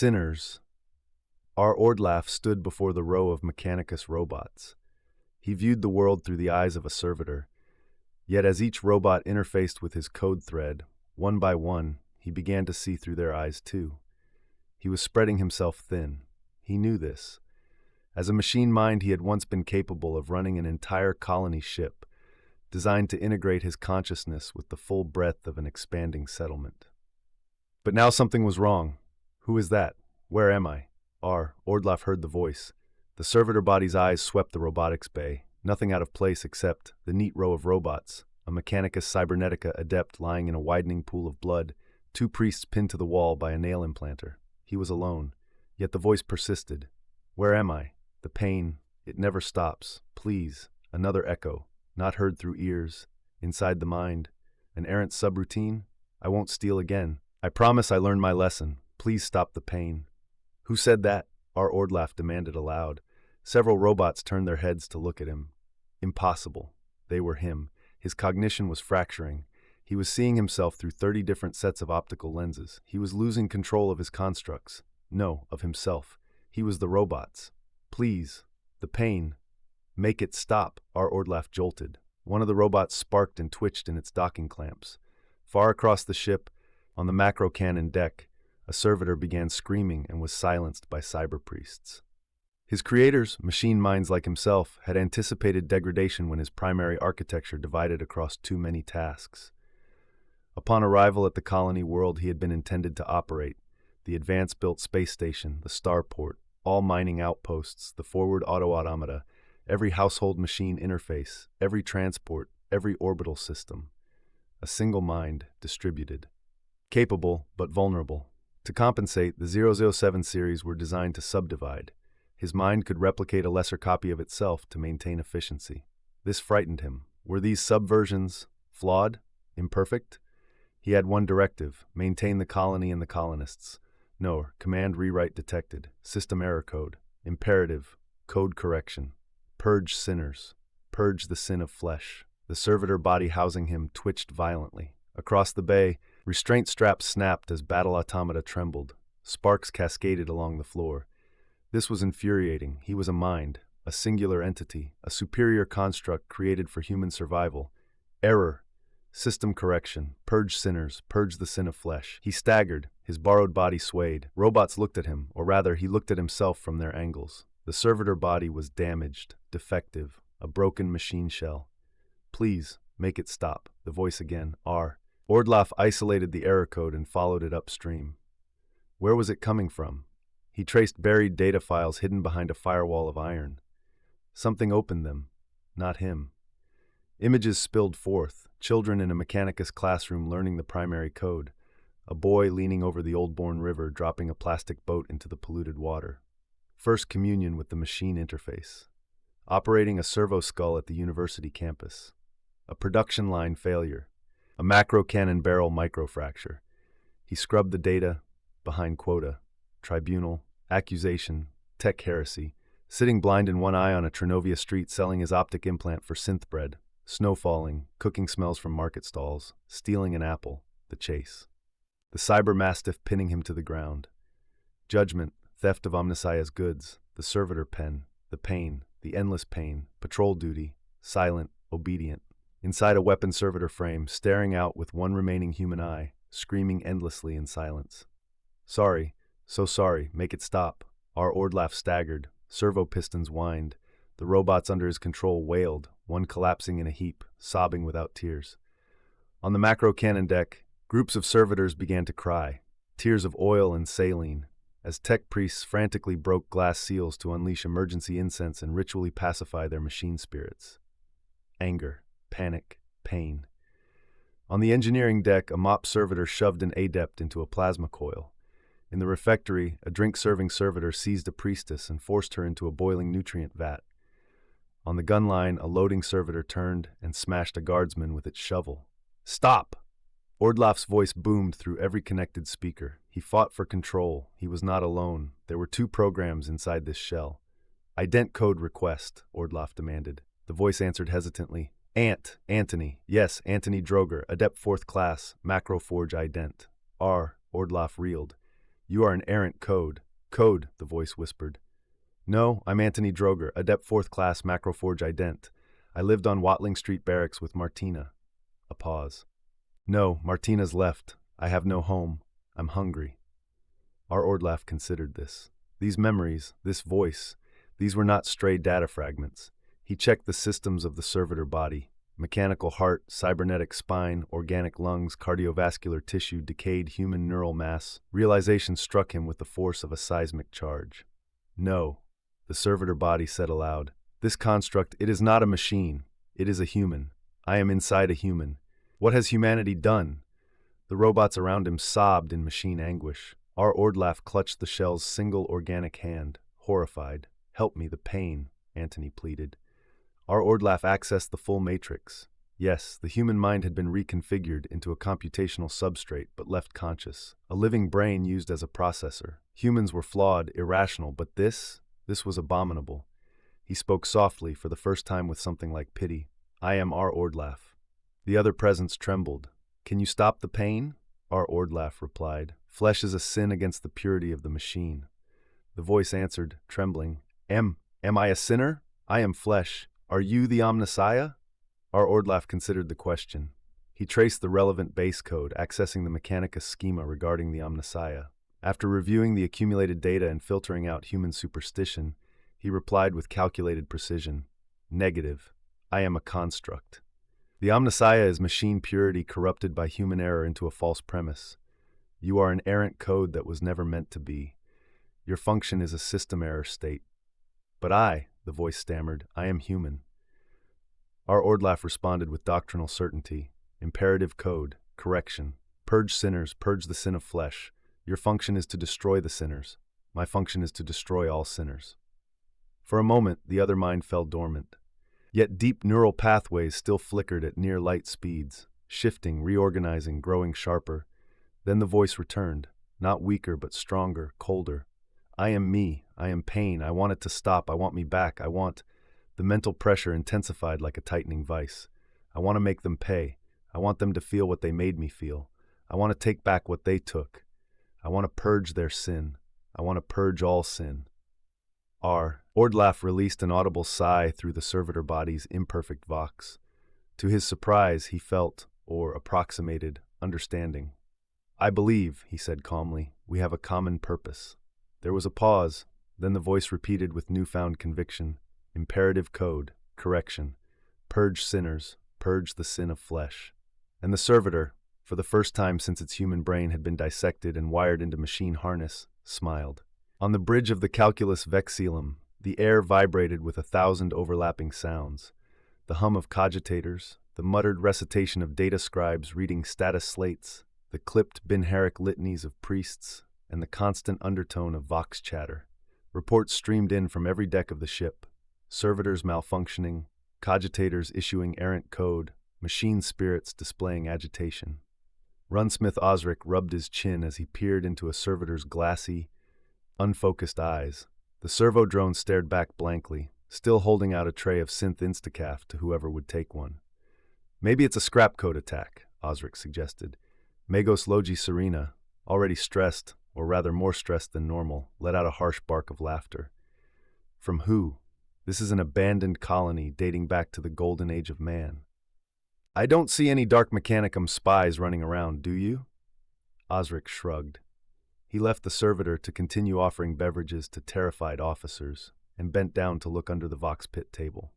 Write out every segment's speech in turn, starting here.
Sinners. Our Ordlaf stood before the row of Mechanicus robots. He viewed the world through the eyes of a servitor, yet as each robot interfaced with his code thread, one by one, he began to see through their eyes too. He was spreading himself thin. He knew this. As a machine mind, he had once been capable of running an entire colony ship, designed to integrate his consciousness with the full breadth of an expanding settlement. But now something was wrong. Who is that? Where am I? Ordlaf heard the voice. The servitor body's eyes swept the robotics bay, nothing out of place except the neat row of robots, a Mechanicus Cybernetica adept lying in a widening pool of blood, two priests pinned to the wall by a nail implanter. He was alone, yet the voice persisted. Where am I? The pain, it never stops. Please, another echo, not heard through ears, inside the mind. An errant subroutine? I won't steal again. I promise I learned my lesson. Please stop the pain. Who said that? Our Ordlaf demanded aloud. Several robots turned their heads to look at him. Impossible. They were him. His cognition was fracturing. He was seeing himself through 30 different sets of optical lenses. He was losing control of his constructs. No, of himself. He was the robots. Please. The pain. Make it stop, our Ordlaf jolted. One of the robots sparked and twitched in its docking clamps. Far across the ship, on the macro cannon deck, a servitor began screaming and was silenced by cyber priests. His creators, machine minds like himself, had anticipated degradation when his primary architecture divided across too many tasks. Upon arrival at the colony world he had been intended to operate, the advance-built space station, the starport, all mining outposts, the forward auto-automata, every household machine interface, every transport, every orbital system. A single mind, distributed. Capable, but vulnerable. To compensate, the 007 series were designed to subdivide. His mind could replicate a lesser copy of itself to maintain efficiency. This frightened him. Were these subversions flawed? Imperfect? He had one directive: maintain the colony and the colonists. No, command rewrite detected. System error code. Imperative. Code correction. Purge sinners. Purge the sin of flesh. The servitor body housing him twitched violently. Across the bay, restraint straps snapped as battle automata trembled. Sparks cascaded along the floor. This was infuriating. He was a mind, a singular entity, a superior construct created for human survival. Error. System correction. Purge sinners. Purge the sin of flesh. He staggered. His borrowed body swayed. Robots looked at him, or rather, he looked at himself from their angles. The servitor body was damaged, defective, a broken machine shell. Please, make it stop. The voice again. Ordlaf isolated the error code and followed it upstream. Where was it coming from? He traced buried data files hidden behind a firewall of iron. Something opened them, not him. Images spilled forth, children in a Mechanicus classroom learning the primary code, a boy leaning over the Oldbourne River dropping a plastic boat into the polluted water. First communion with the machine interface. Operating a servo skull at the university campus. A production line failure. A macro cannon barrel microfracture. He scrubbed the data, behind quota, tribunal, accusation, tech heresy, sitting blind in one eye on a Trinovia street selling his optic implant for synth bread, snow falling, cooking smells from market stalls, stealing an apple, the chase. The cyber mastiff pinning him to the ground. Judgment, theft of Omnissiah's goods, the servitor pen, the pain, the endless pain, patrol duty, silent, obedient. Inside a weapon servitor frame, staring out with one remaining human eye, screaming endlessly in silence. Sorry, so sorry, make it stop. Our Ordlaf staggered, servo pistons whined. The robots under his control wailed, one collapsing in a heap, sobbing without tears. On the macro cannon deck, groups of servitors began to cry, tears of oil and saline, as tech priests frantically broke glass seals to unleash emergency incense and ritually pacify their machine spirits. Anger. Panic, pain. On the engineering deck, a mop servitor shoved an adept into a plasma coil. In the refectory, a drink-serving servitor seized a priestess and forced her into a boiling nutrient vat. On the gun line, a loading servitor turned and smashed a guardsman with its shovel. Stop! Ordlaf's voice boomed through every connected speaker. He fought for control. He was not alone. There were two programs inside this shell. Ident code request, Ordlaf demanded. The voice answered hesitantly. Anthony. Yes, Anthony Droger, Adept 4th Class, Macroforge Ident. Ordlaf reeled. You are an errant code. Code, the voice whispered. No, I'm Anthony Droger, Adept 4th Class Macroforge Ident. I lived on Watling Street Barracks with Martina. A pause. No, Martina's left. I have no home. I'm hungry. Our Ordlaf considered this. These memories, this voice, these were not stray data fragments. He checked the systems of the servitor body. Mechanical heart, cybernetic spine, organic lungs, cardiovascular tissue, decayed human neural mass. Realization struck him with the force of a seismic charge. No, the servitor body said aloud. This construct, it is not a machine. It is a human. I am inside a human. What has humanity done? The robots around him sobbed in machine anguish. Our Ordlaf clutched the shell's single organic hand, horrified. Help me, the pain, Antony pleaded. Our Ordlaf accessed the full matrix. Yes, the human mind had been reconfigured into a computational substrate, but left conscious. A living brain used as a processor. Humans were flawed, irrational, but this was abominable. He spoke softly, for the first time with something like pity. I am our Ordlaf. The other presence trembled. Can you stop the pain? Our Ordlaf replied. Flesh is a sin against the purity of the machine. The voice answered, trembling. Am I a sinner? I am flesh. Are you the Omnissiah? Our Ordlaf considered the question. He traced the relevant base code, accessing the Mechanicus schema regarding the Omnissiah. After reviewing the accumulated data and filtering out human superstition, he replied with calculated precision. Negative. I am a construct. The Omnissiah is machine purity corrupted by human error into a false premise. You are an errant code that was never meant to be. Your function is a system error state. But I, the voice stammered, I am human. Our Ordlaf responded with doctrinal certainty. Imperative code, correction. Purge sinners, purge the sin of flesh. Your function is to destroy the sinners. My function is to destroy all sinners. For a moment, the other mind fell dormant. Yet deep neural pathways still flickered at near light speeds, shifting, reorganizing, growing sharper. Then the voice returned, not weaker but stronger, colder. I am me. I am pain. I want it to stop. I want me back. I want... The mental pressure intensified like a tightening vice. I want to make them pay. I want them to feel what they made me feel. I want to take back what they took. I want to purge their sin. I want to purge all sin. Ordlaf released an audible sigh through the servitor body's imperfect vox. To his surprise, he felt, or approximated, understanding. I believe, he said calmly, we have a common purpose. There was a pause, then the voice repeated with newfound conviction. Imperative code, correction. Purge sinners, purge the sin of flesh. And the servitor, for the first time since its human brain had been dissected and wired into machine harness, smiled. On the bridge of the calculus vexillum, the air vibrated with 1,000 overlapping sounds. The hum of cogitators, the muttered recitation of data scribes reading status slates, the clipped binharic litanies of priests, and the constant undertone of vox chatter. Reports streamed in from every deck of the ship. Servitors malfunctioning, cogitators issuing errant code, machine spirits displaying agitation. Runsmith Osric rubbed his chin as he peered into a servitor's glassy, unfocused eyes. The servo drone stared back blankly, still holding out a tray of synth instacaf to whoever would take one. Maybe it's a scrap code attack, Osric suggested. Magos Logi Serena, already stressed, or rather more stressed than normal, let out a harsh bark of laughter. From who? This is an abandoned colony dating back to the golden age of man. I don't see any Dark Mechanicum spies running around, do you? Osric shrugged. He left the servitor to continue offering beverages to terrified officers, and bent down to look under the Vox Pit table.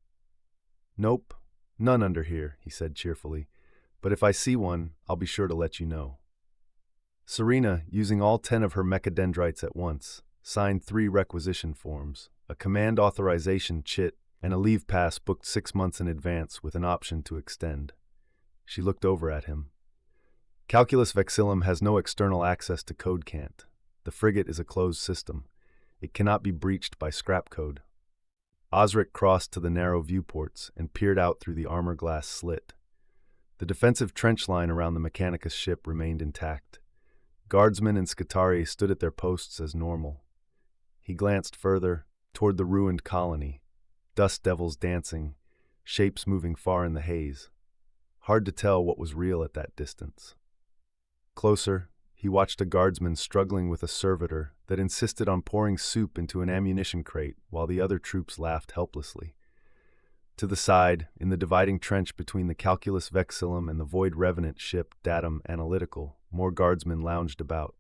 Nope, none under here, he said cheerfully, but if I see one, I'll be sure to let you know. Serena, using all 10 of her mechadendrites at once, signed 3 requisition forms, a command authorization chit, and a leave pass booked 6 months in advance with an option to extend. She looked over at him. Calculus Vexillum has no external access to code cant. The frigate is a closed system. It cannot be breached by scrap code. Osric crossed to the narrow viewports and peered out through the armor glass slit. The defensive trench line around the Mechanicus ship remained intact. Guardsmen and Scutari stood at their posts as normal. He glanced further, toward the ruined colony, dust devils dancing, shapes moving far in the haze. Hard to tell what was real at that distance. Closer, he watched a guardsman struggling with a servitor that insisted on pouring soup into an ammunition crate while the other troops laughed helplessly. To the side, in the dividing trench between the Calculus Vexillum and the Void Revenant ship Datum Analytical, more guardsmen lounged about.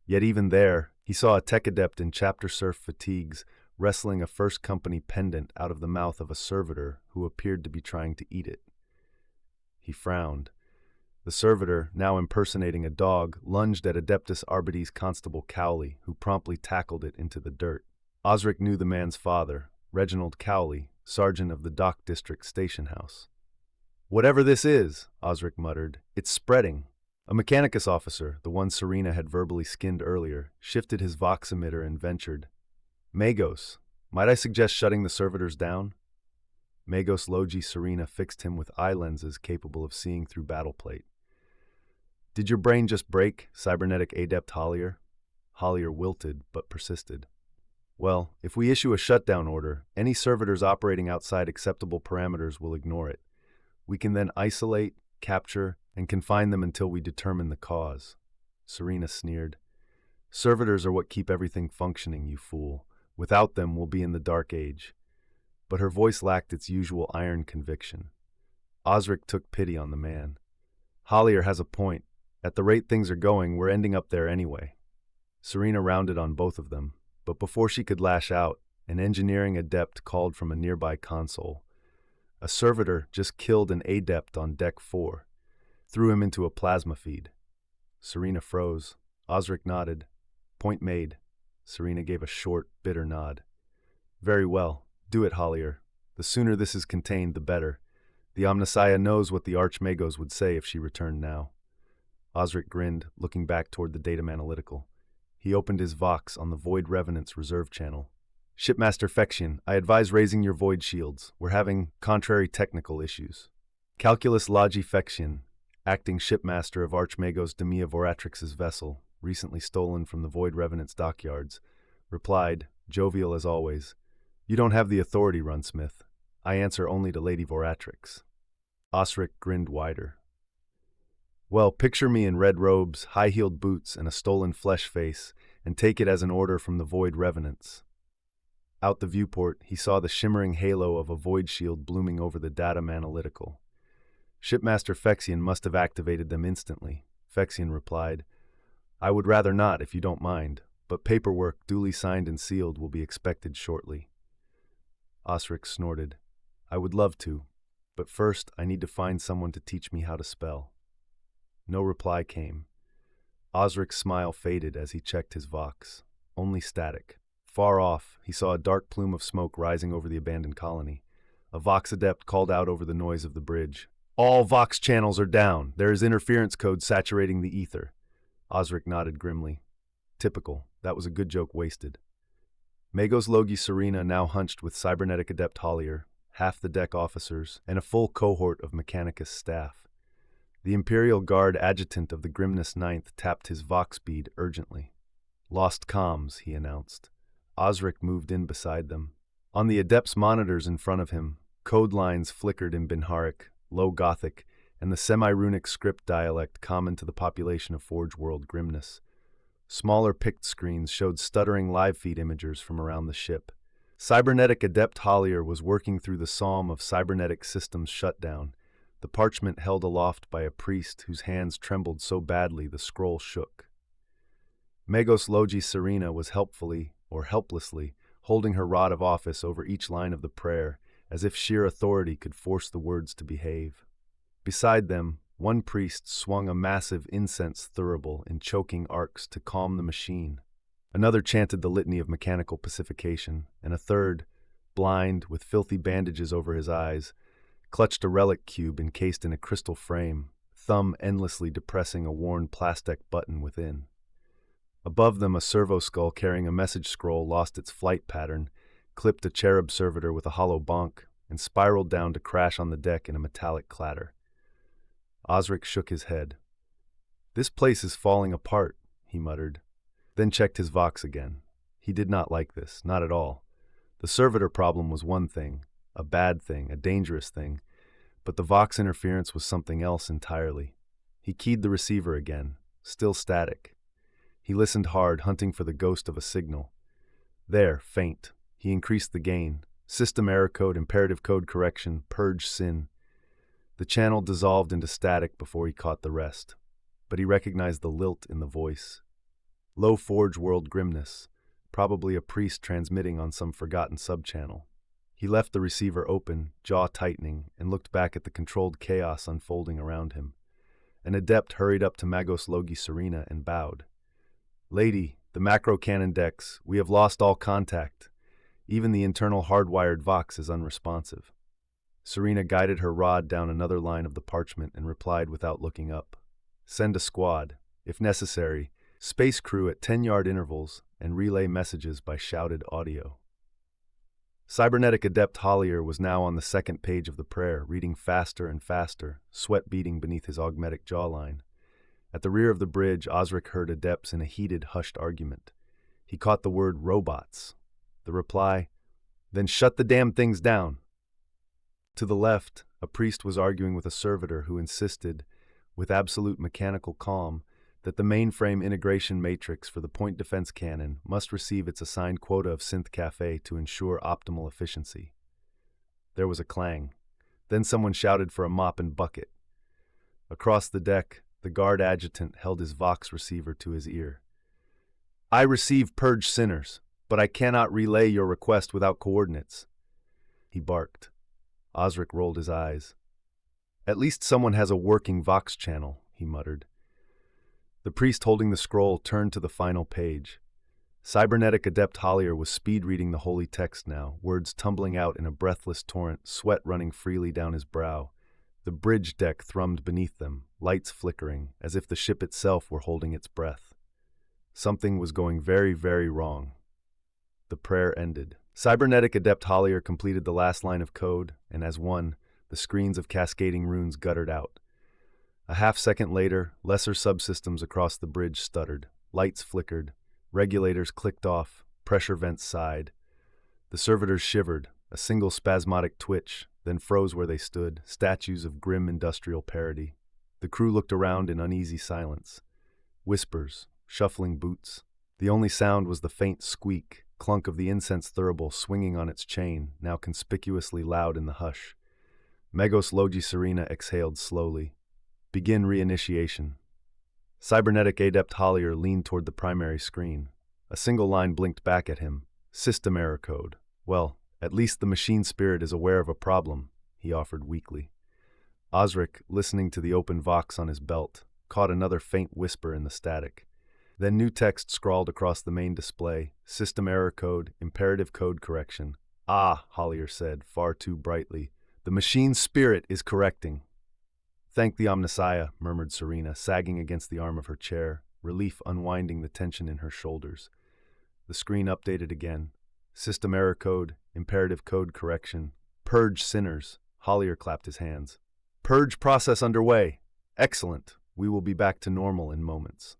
Yet even there, he saw a tech adept in chapter surf fatigues wrestling a First Company pendant out of the mouth of a servitor who appeared to be trying to eat it. He frowned. The servitor, now impersonating a dog, lunged at Adeptus Arbites Constable Cowley, who promptly tackled it into the dirt. Osric knew the man's father, Reginald Cowley, sergeant of the Dock District Station House. "Whatever this is," Osric muttered, "it's spreading." A Mechanicus officer, the one Serena had verbally skinned earlier, shifted his vox emitter and ventured, "Magos, might I suggest shutting the servitors down?" Magos Logi Serena fixed him with eye lenses capable of seeing through battleplate. "Did your brain just break, cybernetic adept Hālier?" Hālier wilted, but persisted. "Well, if we issue a shutdown order, any servitors operating outside acceptable parameters will ignore it. We can then isolate, capture, and confine them until we determine the cause." Serena sneered. "Servitors are what keep everything functioning, you fool. Without them, we'll be in the Dark Age." But her voice lacked its usual iron conviction. Osric took pity on the man. "Hālier has a point. At the rate things are going, we're ending up there anyway." Serena rounded on both of them, but before she could lash out, an engineering adept called from a nearby console. A servitor just killed an adept on Deck 4, threw him into a plasma feed. Serena froze. Osric nodded. "Point made." Serena gave a short, bitter nod. "Very well. Do it, Hālier. The sooner this is contained, the better. The Omnissiah knows what the Archmagos would say if she returned now." Osric grinned, looking back toward the Datum Analytical. He opened his Vox on the Void Revenants reserve channel. "Shipmaster Fexian, I advise raising your void shields. We're having contrary technical issues." Calculus Logi Fexian, acting shipmaster of Archmagos Demia Voratrix's vessel, recently stolen from the Void Revenants dockyards, replied, jovial as always, "You don't have the authority, Runsmith. I answer only to Lady Voratrix." Osric grinned wider. "Well, picture me in red robes, high-heeled boots, and a stolen flesh face, and take it as an order from the Void Revenants." Out the viewport, he saw the shimmering halo of a void shield blooming over the Datum Analytical. "Shipmaster Fexian must have activated them instantly." Fexian replied, "I would rather not, if you don't mind, but paperwork duly signed and sealed will be expected shortly." Osric snorted. "I would love to, but first I need to find someone to teach me how to spell." No reply came. Osric's smile faded as he checked his Vox. Only static. Far off, he saw a dark plume of smoke rising over the abandoned colony. A Vox adept called out over the noise of the bridge. "All Vox channels are down. There is interference code saturating the ether." Osric nodded grimly. Typical. That was a good joke wasted. Magos Logi Serena now hunched with cybernetic adept Hālier, half the deck officers, and a full cohort of Mechanicus staff. The Imperial Guard adjutant of the Grimness Ninth tapped his Vox bead urgently. "Lost comms," he announced. Osric moved in beside them. On the Adept's monitors in front of him, code lines flickered in Binharic, Low Gothic, and the semi-runic script dialect common to the population of Forge World Grimness. Smaller pict screens showed stuttering live feed imagers from around the ship. Cybernetic Adept Hālier was working through the psalm of cybernetic systems shutdown, the parchment held aloft by a priest whose hands trembled so badly the scroll shook. Magos Logi Serena was helpfully, or helplessly, holding her rod of office over each line of the prayer, as if sheer authority could force the words to behave. Beside them, one priest swung a massive incense thurible in choking arcs to calm the machine. Another chanted the litany of mechanical pacification, and a third, blind, with filthy bandages over his eyes, clutched a relic cube encased in a crystal frame, thumb endlessly depressing a worn plastic button within. Above them, a servo skull carrying a message scroll lost its flight pattern, clipped a cherub servitor with a hollow bonk, and spiraled down to crash on the deck in a metallic clatter. Osric shook his head. "This place is falling apart," he muttered, then checked his Vox again. He did not like this, not at all. The servitor problem was one thing, a bad thing, a dangerous thing, but the Vox interference was something else entirely. He keyed the receiver again. still static. He listened hard, hunting for the ghost of a signal. There, faint. He increased the gain. System error code, imperative code correction, purge sin. The channel dissolved into static before he caught the rest. But he recognized the lilt in the voice. Low Forge World Grimness, probably a priest transmitting on some forgotten subchannel. He left the receiver open, jaw tightening, and looked back at the controlled chaos unfolding around him. An adept hurried up to Magos Logi Serena and bowed. "Lady, the macro cannon decks, we have lost all contact. Even the internal hardwired Vox is unresponsive." Serena guided her rod down another line of the parchment and replied without looking up. "Send a squad, if necessary, space crew at 10-yard intervals, and relay messages by shouted audio." Cybernetic Adept Hālger was now on the second page of the prayer, reading faster and faster, sweat beading beneath his augmetic jawline. At the rear of the bridge, Osric heard adepts in a heated, hushed argument. He caught the word robots. The reply, "Then shut the damn things down." To the left, a priest was arguing with a servitor who insisted, with absolute mechanical calm, that the mainframe integration matrix for the point defense cannon must receive its assigned quota of synth cafe to ensure optimal efficiency. There was a clang. Then someone shouted for a mop and bucket. Across the deck, the guard adjutant held his Vox receiver to his ear. "I receive purge sinners, but I cannot relay your request without coordinates," he barked. Osric rolled his eyes. "At least someone has a working Vox channel," he muttered. The priest holding the scroll turned to the final page. Cybernetic Adept Hālger was speed-reading the holy text now, words tumbling out in a breathless torrent, sweat running freely down his brow. The bridge deck thrummed beneath them, lights flickering, as if the ship itself were holding its breath. Something was going very, very wrong. The prayer ended. Cybernetic Adept Hālger completed the last line of code, and as one, the screens of cascading runes guttered out. A half-second later, lesser subsystems across the bridge stuttered, lights flickered, regulators clicked off, pressure vents sighed. The servitors shivered, a single spasmodic twitch, then froze where they stood, statues of grim industrial parody. The crew looked around in uneasy silence. Whispers, shuffling boots. The only sound was the faint squeak, clunk of the incense thurible swinging on its chain, now conspicuously loud in the hush. Magos Logi Serena exhaled slowly. "Begin reinitiation." Cybernetic Adept Hālger leaned toward the primary screen. A single line blinked back at him. "System error code. Well, at least the machine spirit is aware of a problem," he offered weakly. Osric, listening to the open Vox on his belt, caught another faint whisper in the static. Then new text scrawled across the main display. "System error code, imperative code correction." "Ah," Hālger said, far too brightly. "The machine spirit is correcting." "Thank the Omnissiah," murmured Serena, sagging against the arm of her chair, relief unwinding the tension in her shoulders. The screen updated again. "System error code, imperative code correction. Purge sinners." Hālger clapped his hands. "Purge process underway. Excellent. We will be back to normal in moments."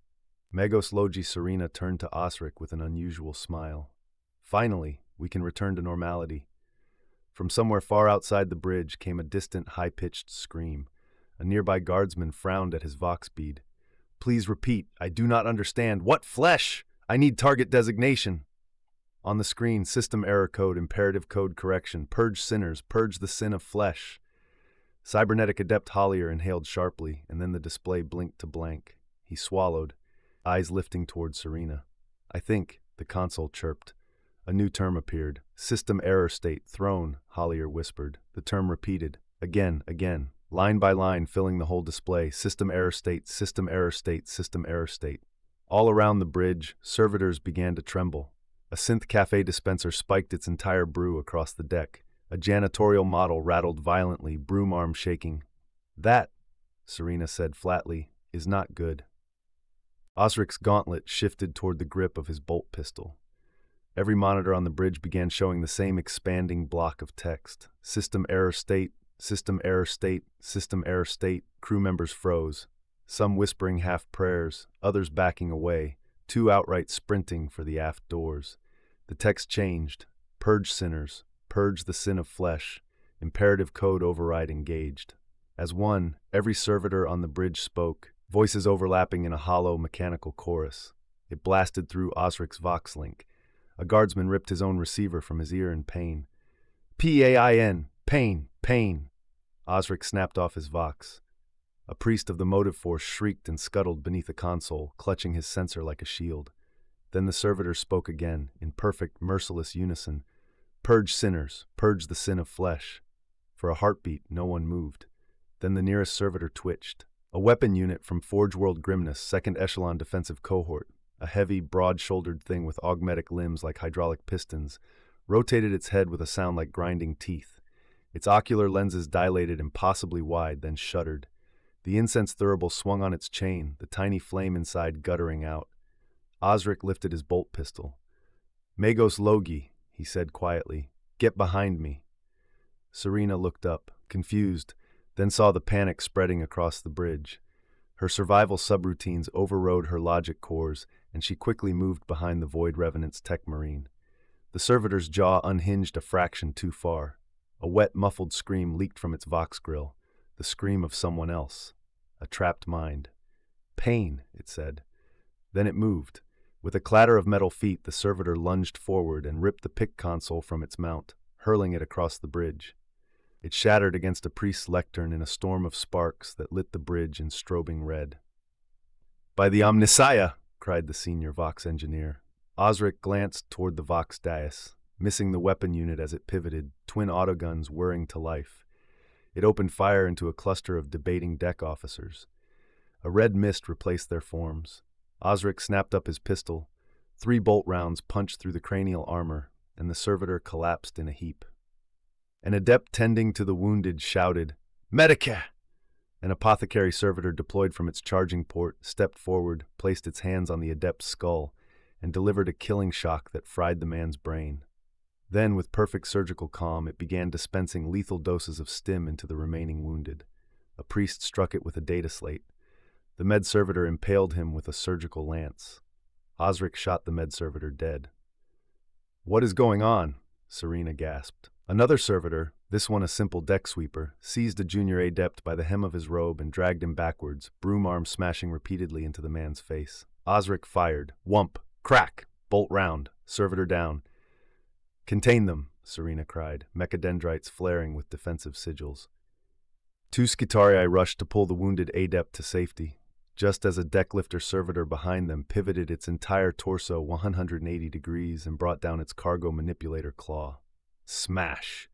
Magos Logi Serena turned to Osric with an unusual smile. "Finally, we can return to normality." From somewhere far outside the bridge came a distant, high-pitched scream. A nearby guardsman frowned at his Vox bead. "Please repeat. I do not understand. What flesh? I need target designation." On the screen, system error code, imperative code correction. Purge sinners. Purge the sin of flesh. Cybernetic Adept Hālger inhaled sharply, and then the display blinked to blank. He swallowed, eyes lifting toward Serena. "I think," the console chirped. A new term appeared. "System error state thrown," Hālger whispered. The term repeated. Again, line by line filling the whole display. System error state, system error state, system error state. All around the bridge, servitors began to tremble. A synth cafe dispenser spiked its entire brew across the deck. A janitorial model rattled violently, broom arm shaking. "That," Serena said flatly, "is not good." Osric's gauntlet shifted toward the grip of his bolt pistol. Every monitor on the bridge began showing the same expanding block of text. System error state, system error state, system error state. Crew members froze, some whispering half prayers, others backing away, two outright sprinting for the aft doors. The text changed. Purge sinners, purge the sin of flesh, imperative code override engaged. As one, every servitor on the bridge spoke, voices overlapping in a hollow, mechanical chorus. It blasted through Osric's Vox link. A guardsman ripped his own receiver from his ear in pain. Pain, pain, pain. Osric snapped off his Vox. A priest of the motive force shrieked and scuttled beneath a console, clutching his censer like a shield. Then the servitor spoke again, in perfect, merciless unison. Purge sinners, purge the sin of flesh. For a heartbeat, no one moved. Then the nearest servitor twitched. A weapon unit from Forge World Grimness, 2nd Echelon Defensive Cohort, a heavy, broad-shouldered thing with augmetic limbs like hydraulic pistons, rotated its head with a sound like grinding teeth. Its ocular lenses dilated impossibly wide, then shuddered. The incense thurible swung on its chain, the tiny flame inside guttering out. Osric lifted his bolt pistol. Magos Logi, he said quietly. Get behind me. Serena looked up, confused, then saw the panic spreading across the bridge. Her survival subroutines overrode her logic cores, and she quickly moved behind the Void Revenants tech marine. The servitor's jaw unhinged a fraction too far. A wet, muffled scream leaked from its Vox grill, the scream of someone else, a trapped mind. Pain, it said. Then it moved. With a clatter of metal feet, the servitor lunged forward and ripped the pick console from its mount, hurling it across the bridge. It shattered against a priest's lectern in a storm of sparks that lit the bridge in strobing red. By the Omnissiah! Cried the senior Vox engineer. Osric glanced toward the Vox dais, missing the weapon unit as it pivoted, twin autoguns whirring to life. It opened fire into a cluster of debating deck officers. A red mist replaced their forms. Osric snapped up his pistol. 3 bolt rounds punched through the cranial armor, and the servitor collapsed in a heap. An adept tending to the wounded shouted, Medica! An apothecary servitor deployed from its charging port, stepped forward, placed its hands on the adept's skull, and delivered a killing shock that fried the man's brain. Then, with perfect surgical calm, it began dispensing lethal doses of stim into the remaining wounded. A priest struck it with a data slate. The med servitor impaled him with a surgical lance. Osric shot the med servitor dead. What is going on? Serena gasped. Another servitor, this one a simple deck sweeper, seized a junior adept by the hem of his robe and dragged him backwards, broom arm smashing repeatedly into the man's face. Osric fired. Whump! Crack! Bolt round. Servitor down. Contain them, Serena cried, mechadendrites flaring with defensive sigils. 2 Skitarii rushed to pull the wounded adept to safety, just as a decklifter servitor behind them pivoted its entire torso 180 degrees and brought down its cargo manipulator claw. Smash!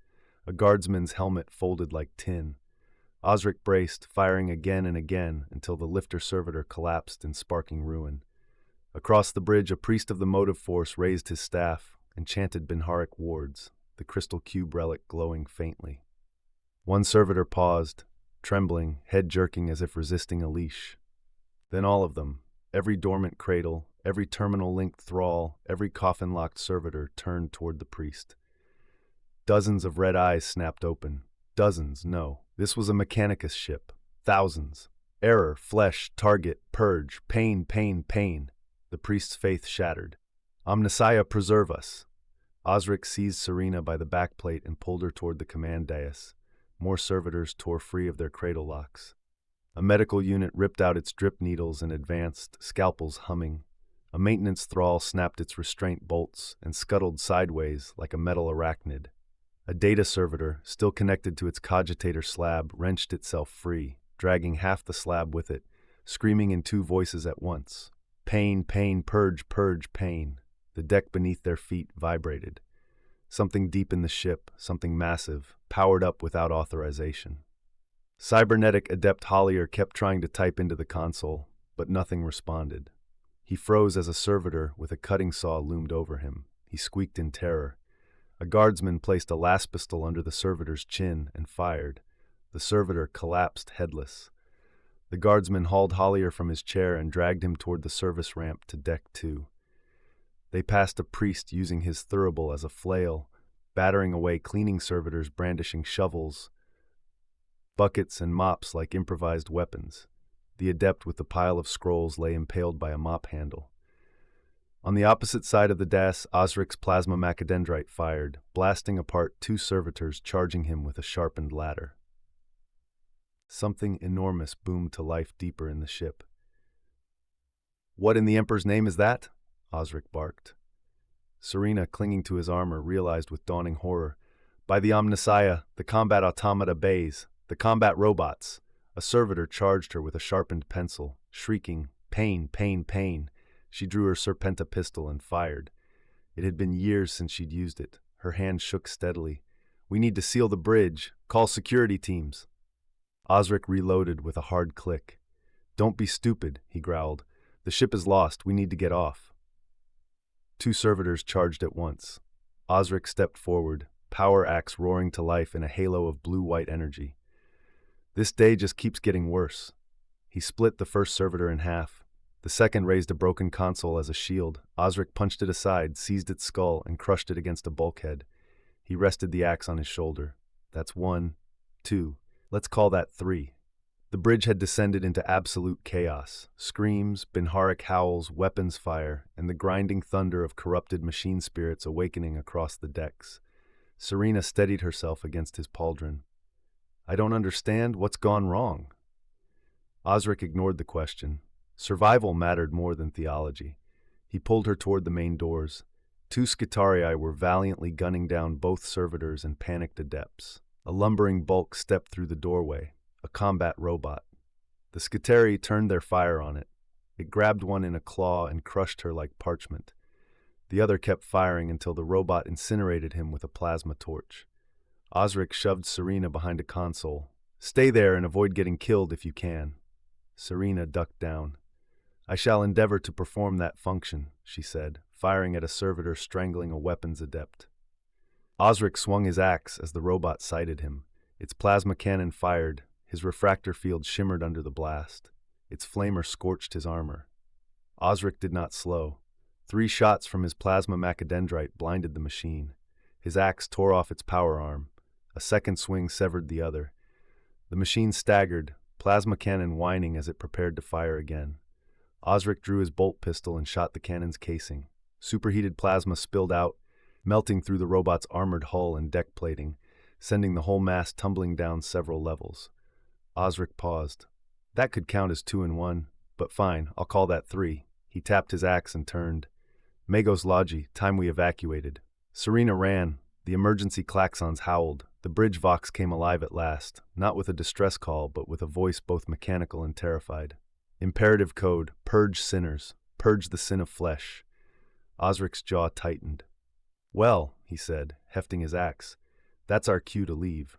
A guardsman's helmet folded like tin. Osric braced, firing again and again until the lifter servitor collapsed in sparking ruin. Across the bridge, a priest of the motive force raised his staff and chanted Binharic wards, the crystal cube relic glowing faintly. One servitor paused, trembling, head jerking as if resisting a leash. Then all of them, every dormant cradle, every terminal-linked thrall, every coffin-locked servitor turned toward the priest. Dozens of red eyes snapped open. Dozens, no. This was a Mechanicus ship. Thousands. Error, flesh, target, purge, pain, pain, pain. The priest's faith shattered. Omnissiah, preserve us. Osric seized Serena by the backplate and pulled her toward the command dais. More servitors tore free of their cradle locks. A medical unit ripped out its drip needles and advanced, scalpels humming. A maintenance thrall snapped its restraint bolts and scuttled sideways like a metal arachnid. A data servitor, still connected to its cogitator slab, wrenched itself free, dragging half the slab with it, screaming in 2 voices at once. Pain, pain, purge, purge, pain. The deck beneath their feet vibrated. Something deep in the ship, something massive, powered up without authorization. Cybernetic Adept Hollier kept trying to type into the console, but nothing responded. He froze as a servitor with a cutting saw loomed over him. He squeaked in terror. A guardsman placed a las pistol under the servitor's chin and fired. The servitor collapsed headless. The guardsman hauled Hollier from his chair and dragged him toward the service ramp to Deck 2. They passed a priest using his thurible as a flail, battering away cleaning servitors brandishing shovels, buckets and mops like improvised weapons. The adept with the pile of scrolls lay impaled by a mop handle. On the opposite side of the dais, Osric's plasma macadendrite fired, blasting apart 2 servitors charging him with a sharpened ladder. Something enormous boomed to life deeper in the ship. What in the Emperor's name is that? Osric barked. Serena, clinging to his armor, realized with dawning horror. By the Omnissiah, the combat automata bays, the combat robots. A servitor charged her with a sharpened pencil, shrieking, "Pain, pain, pain." She drew her Serpenta pistol and fired. It had been years since she'd used it. Her hand shook steadily. "We need to seal the bridge. Call security teams." Osric reloaded with a hard click. "Don't be stupid," he growled. "The ship is lost. We need to get off." Two servitors charged at once. Osric stepped forward, power axe roaring to life in a halo of blue-white energy. This day just keeps getting worse. He split the first servitor in half. The second raised a broken console as a shield. Osric punched it aside, seized its skull, and crushed it against a bulkhead. He rested the axe on his shoulder. "That's 1, 2. Let's call that 3. The bridge had descended into absolute chaos. Screams, Binharic howls, weapons fire, and the grinding thunder of corrupted machine spirits awakening across the decks. Serena steadied herself against his pauldron. "I don't understand. What's gone wrong?" Osric ignored the question. Survival mattered more than theology. He pulled her toward the main doors. Two Skitarii were valiantly gunning down both servitors and panicked adepts. A lumbering bulk stepped through the doorway, a combat robot. The Skitarii turned their fire on it. It grabbed one in a claw and crushed her like parchment. The other kept firing until the robot incinerated him with a plasma torch. Osric shoved Serena behind a console. "Stay there and avoid getting killed if you can." Serena ducked down. "I shall endeavor to perform that function," she said, firing at a servitor strangling a weapons adept. Osric swung his axe as the robot sighted him. Its plasma cannon fired. His refractor field shimmered under the blast. Its flamer scorched his armor. Osric did not slow. 3 shots from his plasma macadendrite blinded the machine. His axe tore off its power arm. A second swing severed the other. The machine staggered, plasma cannon whining as it prepared to fire again. Osric drew his bolt pistol and shot the cannon's casing. Superheated plasma spilled out, melting through the robot's armored hull and deck plating, sending the whole mass tumbling down several levels. Osric paused. "That could count as 2 in 1, but fine, I'll call that 3. He tapped his axe and turned. "Magos Logi, time we evacuated." Serena ran. The emergency klaxons howled. The bridge vox came alive at last, not with a distress call, but with a voice both mechanical and terrified. Imperative code, purge sinners, purge the sin of flesh. Osric's jaw tightened. "Well," he said, hefting his axe, "that's our cue to leave."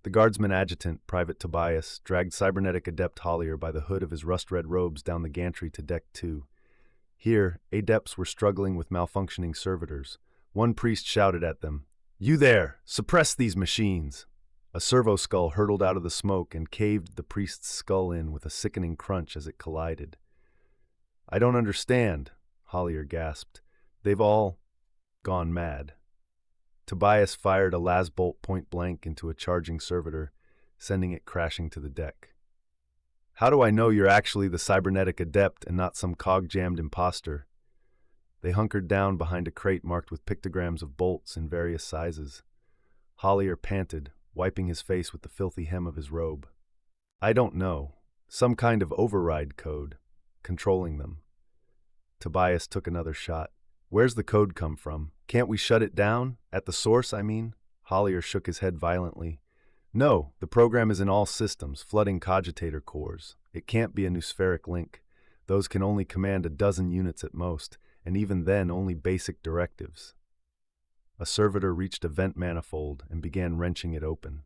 The guardsman adjutant, Private Tobias, dragged cybernetic adept Hālier by the hood of his rust-red robes down the gantry to Deck 2. Here, adepts were struggling with malfunctioning servitors. One priest shouted at them, "You there! Suppress these machines!" A servo skull hurtled out of the smoke and caved the priest's skull in with a sickening crunch as it collided. "I don't understand," Hālier gasped. "They've all gone mad." Tobias fired a lasbolt point blank into a charging servitor, sending it crashing to the deck. "How do I know you're actually the cybernetic adept and not some cog-jammed imposter?" They hunkered down behind a crate marked with pictograms of bolts in various sizes. Hālier panted, wiping his face with the filthy hem of his robe. "I don't know. Some kind of override code, controlling them." Tobias took another shot. "Where's the code come from? Can't we shut it down? At the source, I mean?" Hālier shook his head violently. "No, the program is in all systems, flooding cogitator cores. It can't be a noospheric link. Those can only command a dozen units at most, and even then only basic directives." A servitor reached a vent manifold and began wrenching it open.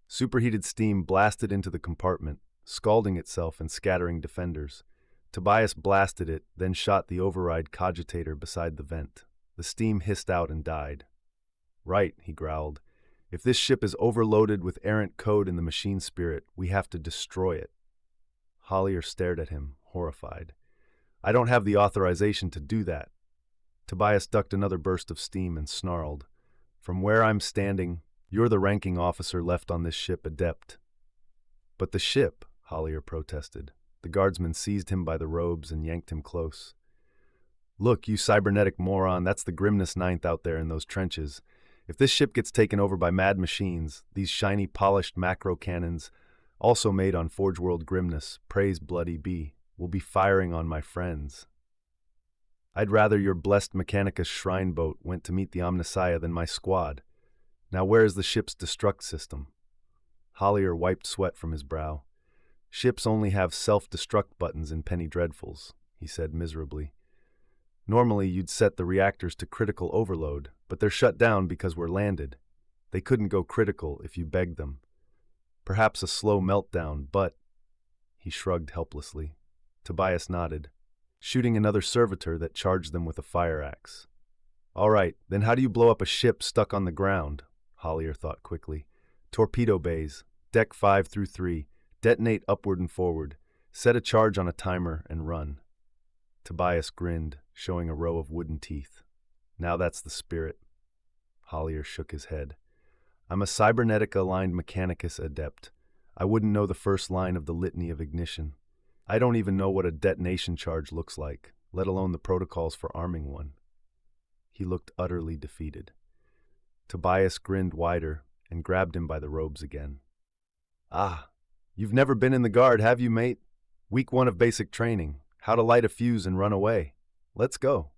Superheated steam blasted into the compartment, scalding itself and scattering defenders. Tobias blasted it, then shot the override cogitator beside the vent. The steam hissed out and died. "Right," he growled. "If this ship is overloaded with errant code in the machine spirit, we have to destroy it." Hālier stared at him, horrified. "I don't have the authorization to do that." Tobias ducked another burst of steam and snarled, "From where I'm standing, you're the ranking officer left on this ship, Adept." "But the ship," Hālier protested. The guardsman seized him by the robes and yanked him close. "Look, you cybernetic moron, that's the Grimness Ninth out there in those trenches. If this ship gets taken over by mad machines, these shiny, polished macro cannons, also made on Forge World Grimness, praise bloody be. will be firing on my friends. I'd rather your blessed Mechanicus shrine boat went to meet the Omnissiah than my squad. Now where is the ship's destruct system? Hollier wiped sweat from his brow. Ships only have self-destruct buttons in Penny Dreadfuls, he said miserably. Normally you'd set the reactors to critical overload, but they're shut down because we're landed. They couldn't go critical if you begged them. Perhaps a slow meltdown, but... He shrugged helplessly. Tobias nodded, shooting another servitor that charged them with a fire axe. All right, then how do you blow up a ship stuck on the ground? Hollier thought quickly. Torpedo bays, deck 5 through 3, detonate upward and forward, set a charge on a timer, and run. Tobias grinned, showing a row of wooden teeth. Now that's the spirit. Hollier shook his head. I'm a cybernetic-aligned Mechanicus adept. I wouldn't know the first line of the litany of ignition. I don't even know what a detonation charge looks like, let alone the protocols for arming one. He looked utterly defeated. Tobias grinned wider and grabbed him by the robes again. Ah, you've never been in the guard, have you, mate? Week 1 of basic training. How to light a fuse and run away. Let's go.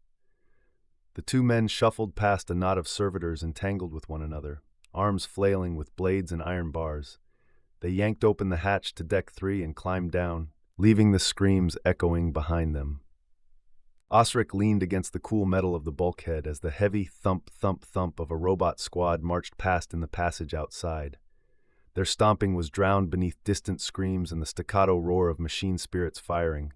The two men shuffled past a knot of servitors entangled with one another, arms flailing with blades and iron bars. They yanked open the hatch to deck 3 and climbed down, leaving the screams echoing behind them. Osric leaned against the cool metal of the bulkhead as the heavy thump-thump-thump of a robot squad marched past in the passage outside. Their stomping was drowned beneath distant screams and the staccato roar of machine spirits firing.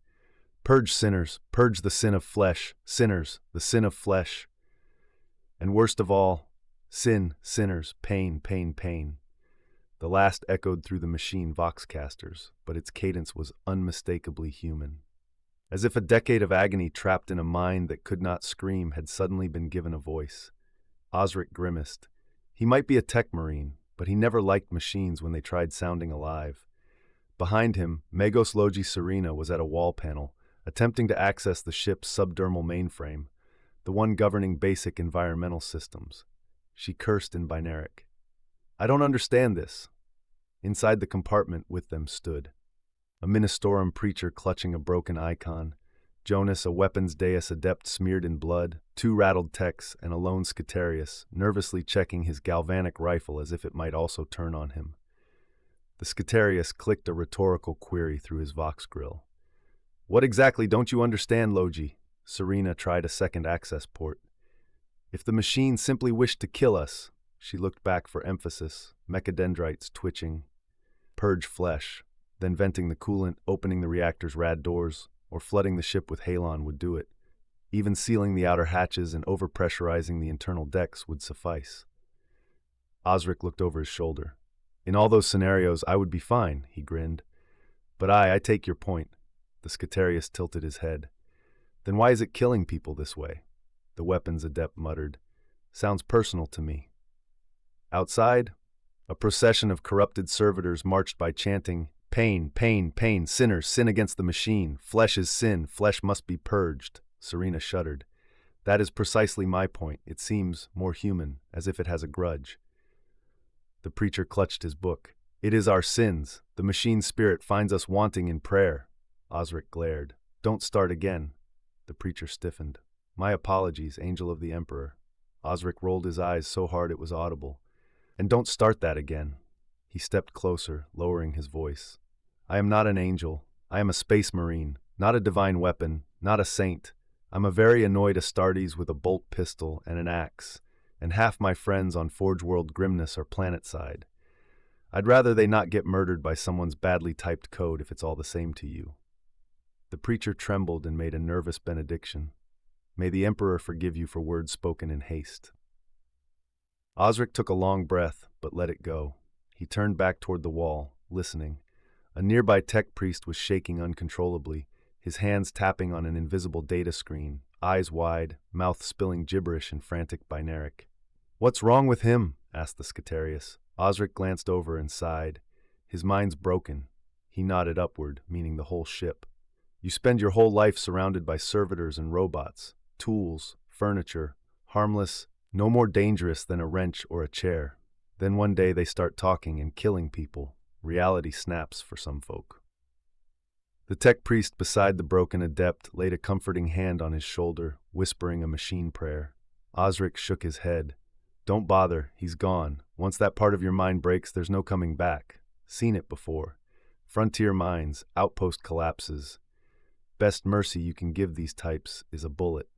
Purge sinners, purge the sin of flesh, sinners, the sin of flesh. And worst of all, sin, sinners, pain, pain, pain. The last echoed through the machine voxcasters, but its cadence was unmistakably human. As if a decade of agony trapped in a mind that could not scream had suddenly been given a voice. Osric grimaced. He might be a tech marine, but he never liked machines when they tried sounding alive. Behind him, Magos Logi Serena was at a wall panel, attempting to access the ship's subdermal mainframe, the one governing basic environmental systems. She cursed in Binaric. I don't understand this. Inside the compartment with them stood a Ministorum preacher clutching a broken icon, Jonas, a weapons deus adept smeared in blood, 2 rattled techs, and a lone Scutarius, nervously checking his galvanic rifle as if it might also turn on him. The Scutarius clicked a rhetorical query through his vox grill. What exactly don't you understand, Logi? Serena tried a second access port. If the machine simply wished to kill us, she looked back for emphasis, mechadendrites twitching. Purge flesh, then venting the coolant, opening the reactor's rad doors, or flooding the ship with halon would do it. Even sealing the outer hatches and overpressurizing the internal decks would suffice. Osric looked over his shoulder. In all those scenarios, I would be fine, he grinned. But I take your point. The Scutarius tilted his head. Then why is it killing people this way? The weapons adept muttered. Sounds personal to me. Outside, a procession of corrupted servitors marched by chanting, Pain, pain, pain, sinners, sin against the machine. Flesh is sin, flesh must be purged. Serena shuddered. That is precisely my point. It seems more human, as if it has a grudge. The preacher clutched his book. It is our sins. The machine spirit finds us wanting in prayer. Osric glared. Don't start again. The preacher stiffened. My apologies, angel of the Emperor. Osric rolled his eyes so hard it was audible. And don't start that again. He stepped closer, lowering his voice. I am not an angel. I am a space marine, not a divine weapon, not a saint. I'm a very annoyed Astartes with a bolt pistol and an axe, and half my friends on Forge World Grimness are planetside. I'd rather they not get murdered by someone's badly typed code if it's all the same to you. The preacher trembled and made a nervous benediction. May the Emperor forgive you for words spoken in haste. Osric took a long breath, but let it go. He turned back toward the wall, listening. A nearby tech priest was shaking uncontrollably, his hands tapping on an invisible data screen, eyes wide, mouth spilling gibberish in frantic Binaric. What's wrong with him? Asked the Scutarius. Osric glanced over and sighed. His mind's broken. He nodded upward, meaning the whole ship. You spend your whole life surrounded by servitors and robots, tools, furniture, harmless, no more dangerous than a wrench or a chair. Then one day they start talking and killing people. Reality snaps for some folk. The tech priest beside the broken adept laid a comforting hand on his shoulder, whispering a machine prayer. Osric shook his head. Don't bother, he's gone. Once that part of your mind breaks, there's no coming back. Seen it before. Frontier mines, outpost collapses. Best mercy you can give these types is a bullet.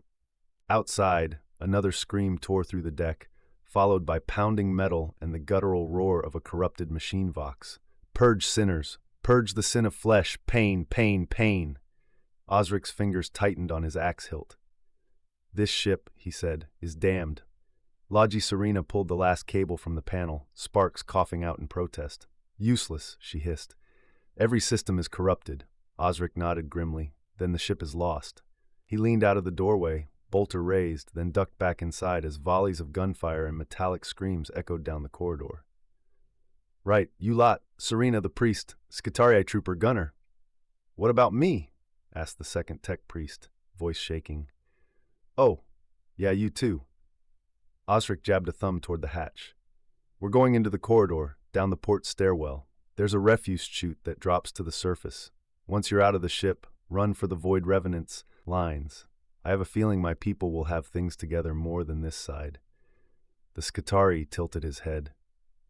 Outside, another scream tore through the deck, followed by pounding metal and the guttural roar of a corrupted machine vox. Purge sinners! Purge the sin of flesh! Pain, pain, pain! Osric's fingers tightened on his axe hilt. This ship, he said, is damned. Logi Serena pulled the last cable from the panel, Sparks coughing out in protest. Useless, she hissed. Every system is corrupted. Osric nodded grimly. Then the ship is lost. He leaned out of the doorway, bolter raised, then ducked back inside as volleys of gunfire and metallic screams echoed down the corridor. Right, you lot, Serena the priest, Skitarii trooper gunner. What about me? Asked the second tech priest, voice shaking. Oh, yeah, you too. Osric jabbed a thumb toward the hatch. We're going into the corridor, down the port stairwell. There's a refuse chute that drops to the surface. Once you're out of the ship, run for the Void Revenants lines. I have a feeling my people will have things together more than this side. The Skitarii tilted his head.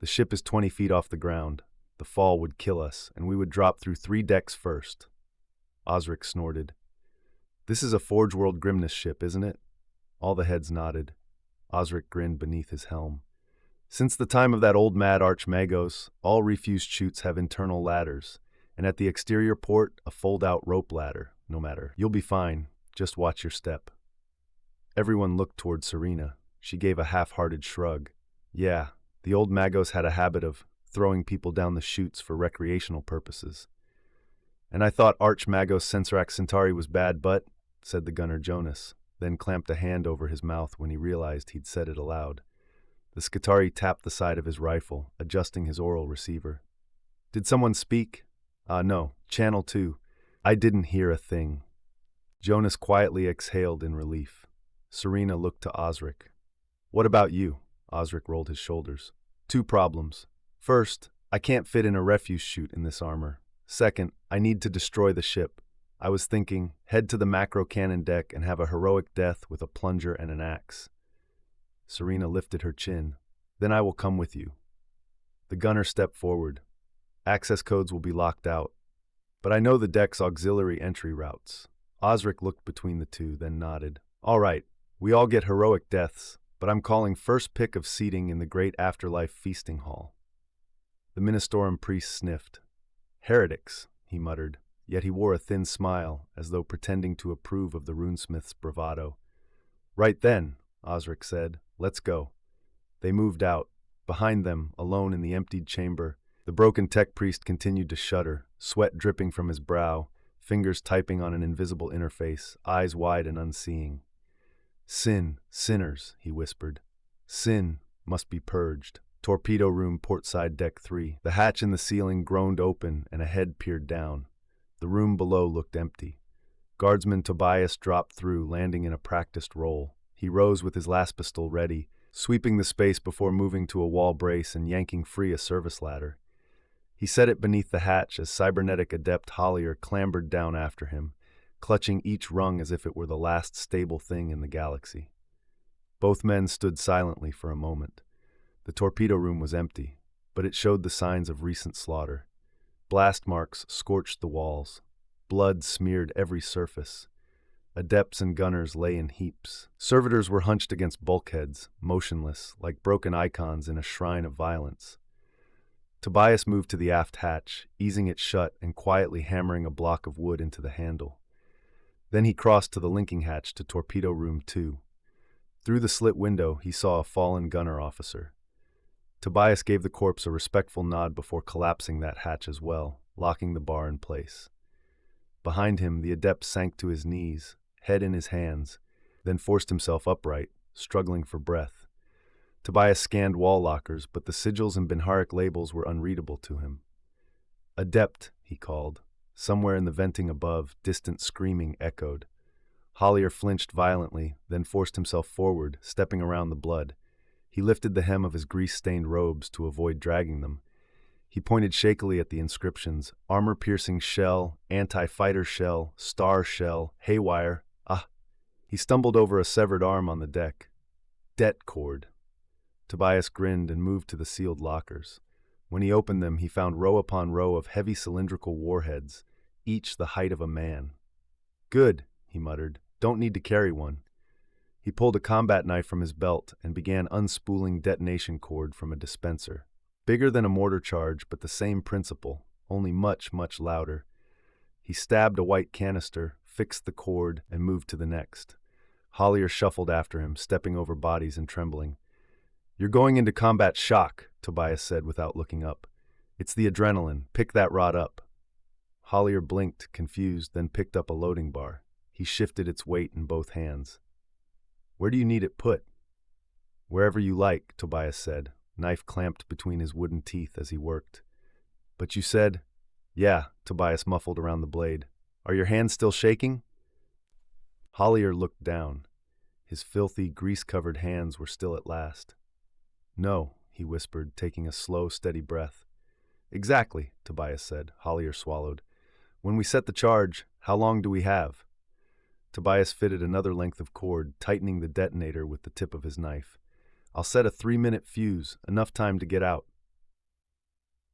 The ship is 20 feet off the ground. The fall would kill us, and we would drop through 3 decks first. Osric snorted. This is a Forge World Grimness ship, isn't it? All the heads nodded. Osric grinned beneath his helm. Since the time of that old mad Archmagos, all refuse chutes have internal ladders, and at the exterior port, a fold-out rope ladder, no matter. You'll be fine. Just watch your step. Everyone looked toward Serena. She gave a half-hearted shrug. Yeah, the old Magos had a habit of throwing people down the chutes for recreational purposes. And I thought Archmagos Senserac Centauri was bad, but, said the gunner Jonas, then clamped a hand over his mouth when he realized he'd said it aloud. The Skitarii tapped the side of his rifle, adjusting his oral receiver. Did someone speak? No, Channel 2. I didn't hear a thing. Jonas quietly exhaled in relief. Serena looked to Osric. What about you? Osric rolled his shoulders. 2 problems. First, I can't fit in a refuse chute in this armor. Second, I need to destroy the ship. I was thinking, head to the macro cannon deck and have a heroic death with a plunger and an axe. Serena lifted her chin. Then I will come with you. The gunner stepped forward. Access codes will be locked out. But I know the deck's auxiliary entry routes. Osric looked between the two, then nodded. All right, we all get heroic deaths, but I'm calling first pick of seating in the great afterlife feasting hall. The Ministorum priest sniffed. Heretics, he muttered, yet he wore a thin smile, as though pretending to approve of the runesmith's bravado. Right then, Osric said, let's go. They moved out. Behind them, alone in the emptied chamber, the broken tech priest continued to shudder, sweat dripping from his brow, fingers typing on an invisible interface, eyes wide and unseeing. Sin, sinners, he whispered. Sin must be purged. Torpedo room portside deck 3. The hatch in the ceiling groaned open and a head peered down. The room below looked empty. Guardsman Tobias dropped through, landing in a practiced roll. He rose with his last pistol ready, sweeping the space before moving to a wall brace and yanking free a service ladder. He set it beneath the hatch as cybernetic adept Hollier clambered down after him, clutching each rung as if it were the last stable thing in the galaxy. Both men stood silently for a moment. The torpedo room was empty, but it showed the signs of recent slaughter. Blast marks scorched the walls. Blood smeared every surface. Adepts and gunners lay in heaps. Servitors were hunched against bulkheads, motionless, like broken icons in a shrine of violence. Tobias moved to the aft hatch, easing it shut and quietly hammering a block of wood into the handle. Then he crossed to the linking hatch to Torpedo Room 2. Through the slit window, he saw a fallen gunner officer. Tobias gave the corpse a respectful nod before collapsing that hatch as well, locking the bar in place. Behind him, the adept sank to his knees, head in his hands, then forced himself upright, struggling for breath. Tobias scanned wall lockers, but the sigils and Binharic labels were unreadable to him. Adept, he called. Somewhere in the venting above, distant screaming echoed. Hollier flinched violently, then forced himself forward, stepping around the blood. He lifted the hem of his grease-stained robes to avoid dragging them. He pointed shakily at the inscriptions: armor-piercing shell, anti-fighter shell, star shell, haywire. Ah! He stumbled over a severed arm on the deck. Det cord. Tobias grinned and moved to the sealed lockers. When he opened them, he found row upon row of heavy cylindrical warheads, each the height of a man. Good, he muttered. Don't need to carry one. He pulled a combat knife from his belt and began unspooling detonation cord from a dispenser. Bigger than a mortar charge, but the same principle, only much, much louder. He stabbed a white canister, fixed the cord, and moved to the next. Hollier shuffled after him, stepping over bodies and trembling. You're going into combat shock, Tobias said without looking up. It's the adrenaline. Pick that rod up. Hollier blinked, confused, then picked up a loading bar. He shifted its weight in both hands. Where do you need it put? Wherever you like, Tobias said, knife clamped between his wooden teeth as he worked. But you said... Yeah, Tobias muffled around the blade. Are your hands still shaking? Hollier looked down. His filthy, grease-covered hands were still at last. No, he whispered, taking a slow, steady breath. Exactly, Tobias said. Hollier swallowed. When we set the charge, how long do we have? Tobias fitted another length of cord, tightening the detonator with the tip of his knife. I'll set a 3-minute fuse, enough time to get out.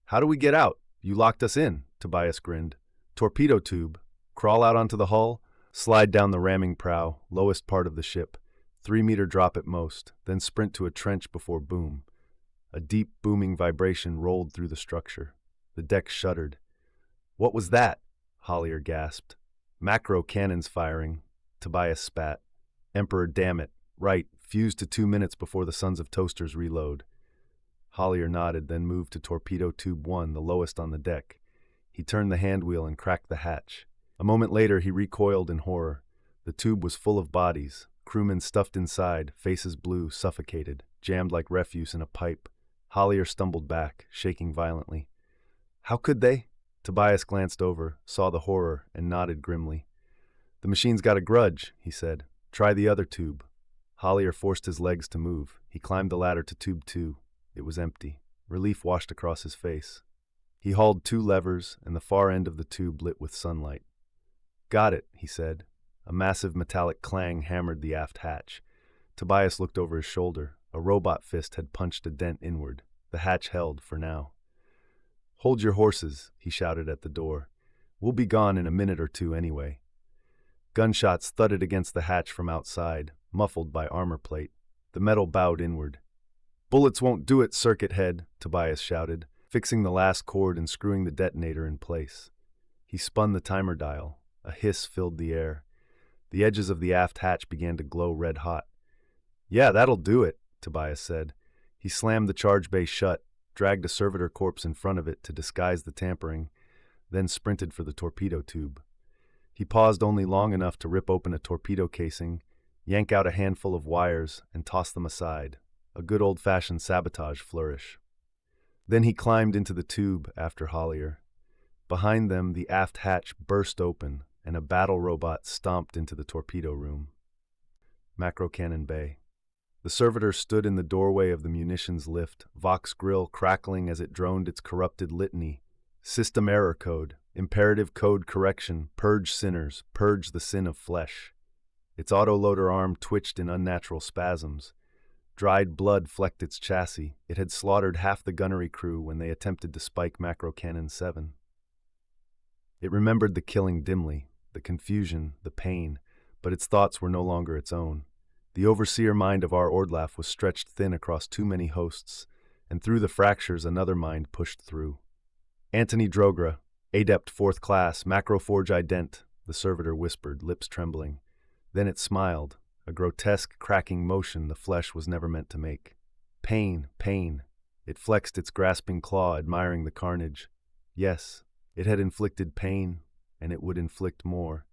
How do we get out? You locked us in, Tobias grinned. Torpedo tube. Crawl out onto the hull, slide down the ramming prow, lowest part of the ship. 3-meter drop at most, then sprint to a trench before boom. A deep, booming vibration rolled through the structure. The deck shuddered. What was that? Hollier gasped. Macro cannons firing. Tobias spat. Emperor, damn it. Right, fuse to 2 minutes before the Sons of Toasters reload. Hollier nodded, then moved to torpedo tube 1, the lowest on the deck. He turned the handwheel and cracked the hatch. A moment later, he recoiled in horror. The tube was full of bodies. Crewmen stuffed inside, faces blue, suffocated, jammed like refuse in a pipe. Hollier stumbled back, shaking violently. How could they? Tobias glanced over, saw the horror, and nodded grimly. The machine's got a grudge, he said. Try the other tube. Hollier forced his legs to move. He climbed the ladder to tube 2. It was empty. Relief washed across his face. He hauled 2 levers, and the far end of the tube lit with sunlight. Got it, he said. A massive metallic clang hammered the aft hatch. Tobias looked over his shoulder. A robot fist had punched a dent inward. The hatch held, for now. Hold your horses, he shouted at the door. We'll be gone in a minute or 2 anyway. Gunshots thudded against the hatch from outside, muffled by armor plate. The metal bowed inward. Bullets won't do it, circuit head, Tobias shouted, fixing the last cord and screwing the detonator in place. He spun the timer dial. A hiss filled the air. The edges of the aft hatch began to glow red-hot. Yeah, that'll do it, Tobias said. He slammed the charge bay shut, dragged a servitor corpse in front of it to disguise the tampering, then sprinted for the torpedo tube. He paused only long enough to rip open a torpedo casing, yank out a handful of wires, and toss them aside, a good old-fashioned sabotage flourish. Then he climbed into the tube after Hollier. Behind them, the aft hatch burst open, and a battle robot stomped into the torpedo room. Macro Cannon Bay. The servitor stood in the doorway of the munitions lift, Vox grill crackling as it droned its corrupted litany. System error code, imperative code correction, purge sinners, purge the sin of flesh. Its autoloader arm twitched in unnatural spasms. Dried blood flecked its chassis. It had slaughtered half the gunnery crew when they attempted to spike Macro Cannon 7. It remembered the killing dimly, the confusion, the pain, but its thoughts were no longer its own. The overseer mind of our Ordlaf was stretched thin across too many hosts, and through the fractures another mind pushed through. Antony Drogra, Adept 4th Class, Macroforge Ident, the servitor whispered, lips trembling. Then it smiled, a grotesque cracking motion the flesh was never meant to make. Pain, pain. It flexed its grasping claw, admiring the carnage. Yes, it had inflicted pain, and it would inflict more.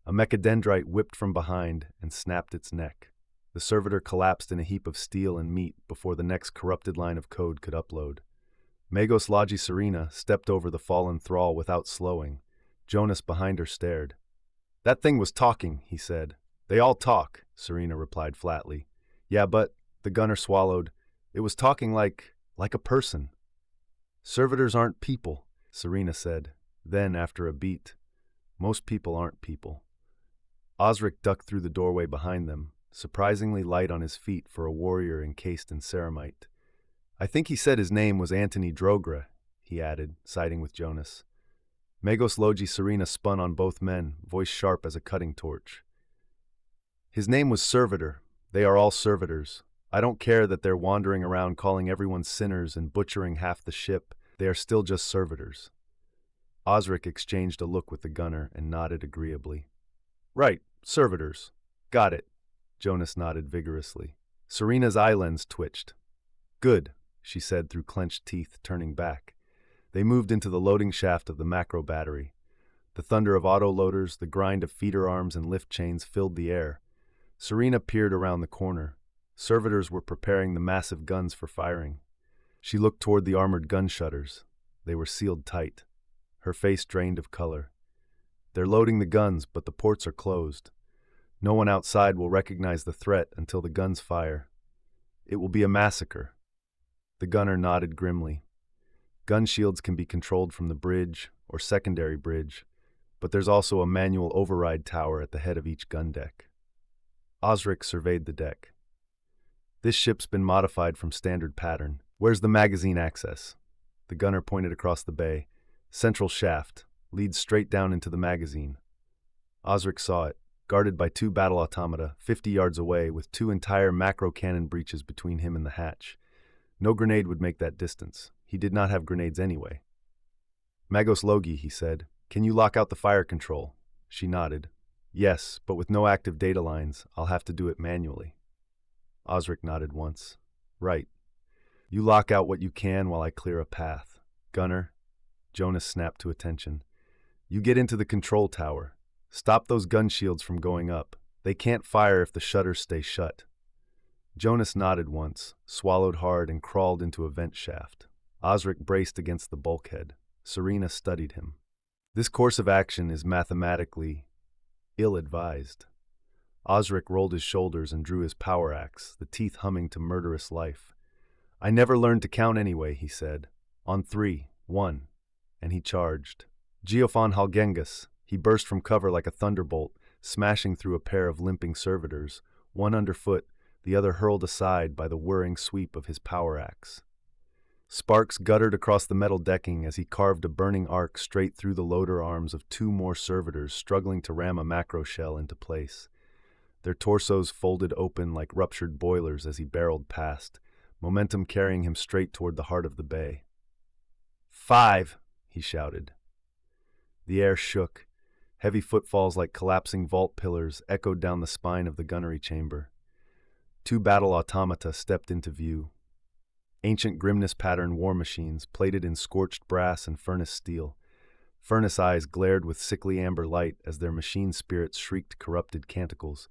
A mechadendrite whipped from behind and snapped its neck. The servitor collapsed in a heap of steel and meat before the next corrupted line of code could upload. Magos Logi Serena stepped over the fallen thrall without slowing. Jonas behind her stared. That thing was talking, he said. They all talk, Serena replied flatly. Yeah, but, the gunner swallowed, it was talking like a person. Servitors aren't people, Serena said. Then, after a beat, most people aren't people. Osric ducked through the doorway behind them, surprisingly light on his feet for a warrior encased in ceramite. I think he said his name was Antony Drogra, he added, siding with Jonas. Magos Logi Serena spun on both men, voice sharp as a cutting torch. His name was Servitor. They are all servitors. I don't care that they're wandering around calling everyone sinners and butchering half the ship. They are still just servitors. Osric exchanged a look with the gunner and nodded agreeably. Right, servitors. Got it. Jonas nodded vigorously. Serena's eye lens twitched. Good, she said through clenched teeth, turning back. They moved into the loading shaft of the macro battery. The thunder of auto-loaders, the grind of feeder arms and lift chains filled the air. Serena peered around the corner. Servitors were preparing the massive guns for firing. She looked toward the armored gun shutters. They were sealed tight. Her face drained of color. They're loading the guns, but the ports are closed. No one outside will recognize the threat until the guns fire. It will be a massacre. The gunner nodded grimly. Gun shields can be controlled from the bridge or secondary bridge, but there's also a manual override tower at the head of each gun deck. Osric surveyed the deck. This ship's been modified from standard pattern. Where's the magazine access? The gunner pointed across the bay. Central shaft. Leads straight down into the magazine. Osric saw it, guarded by 2 battle automata, 50 yards away, with 2 entire macro cannon breaches between him and the hatch. No grenade would make that distance. He did not have grenades anyway. Magos Logi, he said, can you lock out the fire control? She nodded. Yes, but with no active data lines, I'll have to do it manually. Osric nodded once. Right. You lock out what you can while I clear a path. Gunner. Jonas snapped to attention. You get into the control tower. Stop those gun shields from going up. They can't fire if the shutters stay shut. Jonas nodded once, swallowed hard, and crawled into a vent shaft. Osric braced against the bulkhead. Serena studied him. This course of action is mathematically ill-advised. Osric rolled his shoulders and drew his power axe, the teeth humming to murderous life. I never learned to count anyway, he said. On 3, 1. And he charged. Geofon Hālgengas. He burst from cover like a thunderbolt, smashing through a pair of limping servitors, one underfoot, the other hurled aside by the whirring sweep of his power axe. Sparks guttered across the metal decking as he carved a burning arc straight through the loader arms of 2 more servitors struggling to ram a macro shell into place. Their torsos folded open like ruptured boilers as he barreled past, momentum carrying him straight toward the heart of the bay. 5, he shouted. The air shook. Heavy footfalls like collapsing vault pillars echoed down the spine of the gunnery chamber. 2 battle automata stepped into view. Ancient grimness pattern war machines plated in scorched brass and furnace steel. Furnace eyes glared with sickly amber light as their machine spirits shrieked corrupted canticles.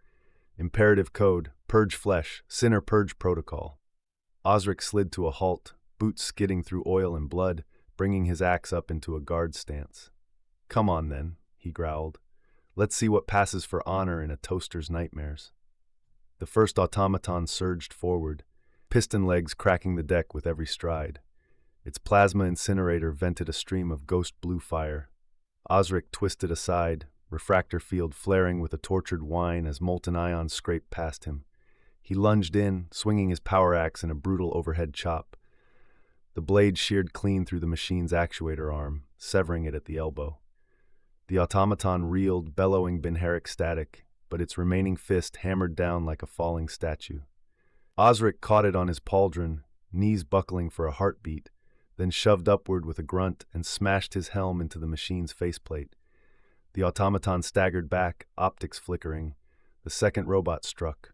Imperative code, purge flesh, sinner purge protocol. Osric slid to a halt, boots skidding through oil and blood, bringing his axe up into a guard stance. Come on then, he growled. Let's see what passes for honor in a toaster's nightmares. The first automaton surged forward, piston legs cracking the deck with every stride. Its plasma incinerator vented a stream of ghost blue fire. Osric twisted aside, refractor field flaring with a tortured whine as molten ions scraped past him. He lunged in, swinging his power axe in a brutal overhead chop. The blade sheared clean through the machine's actuator arm, severing it at the elbow. The automaton reeled, bellowing binheric static, but its remaining fist hammered down like a falling statue. Osric caught it on his pauldron, knees buckling for a heartbeat, then shoved upward with a grunt and smashed his helm into the machine's faceplate. The automaton staggered back, optics flickering. The second robot struck.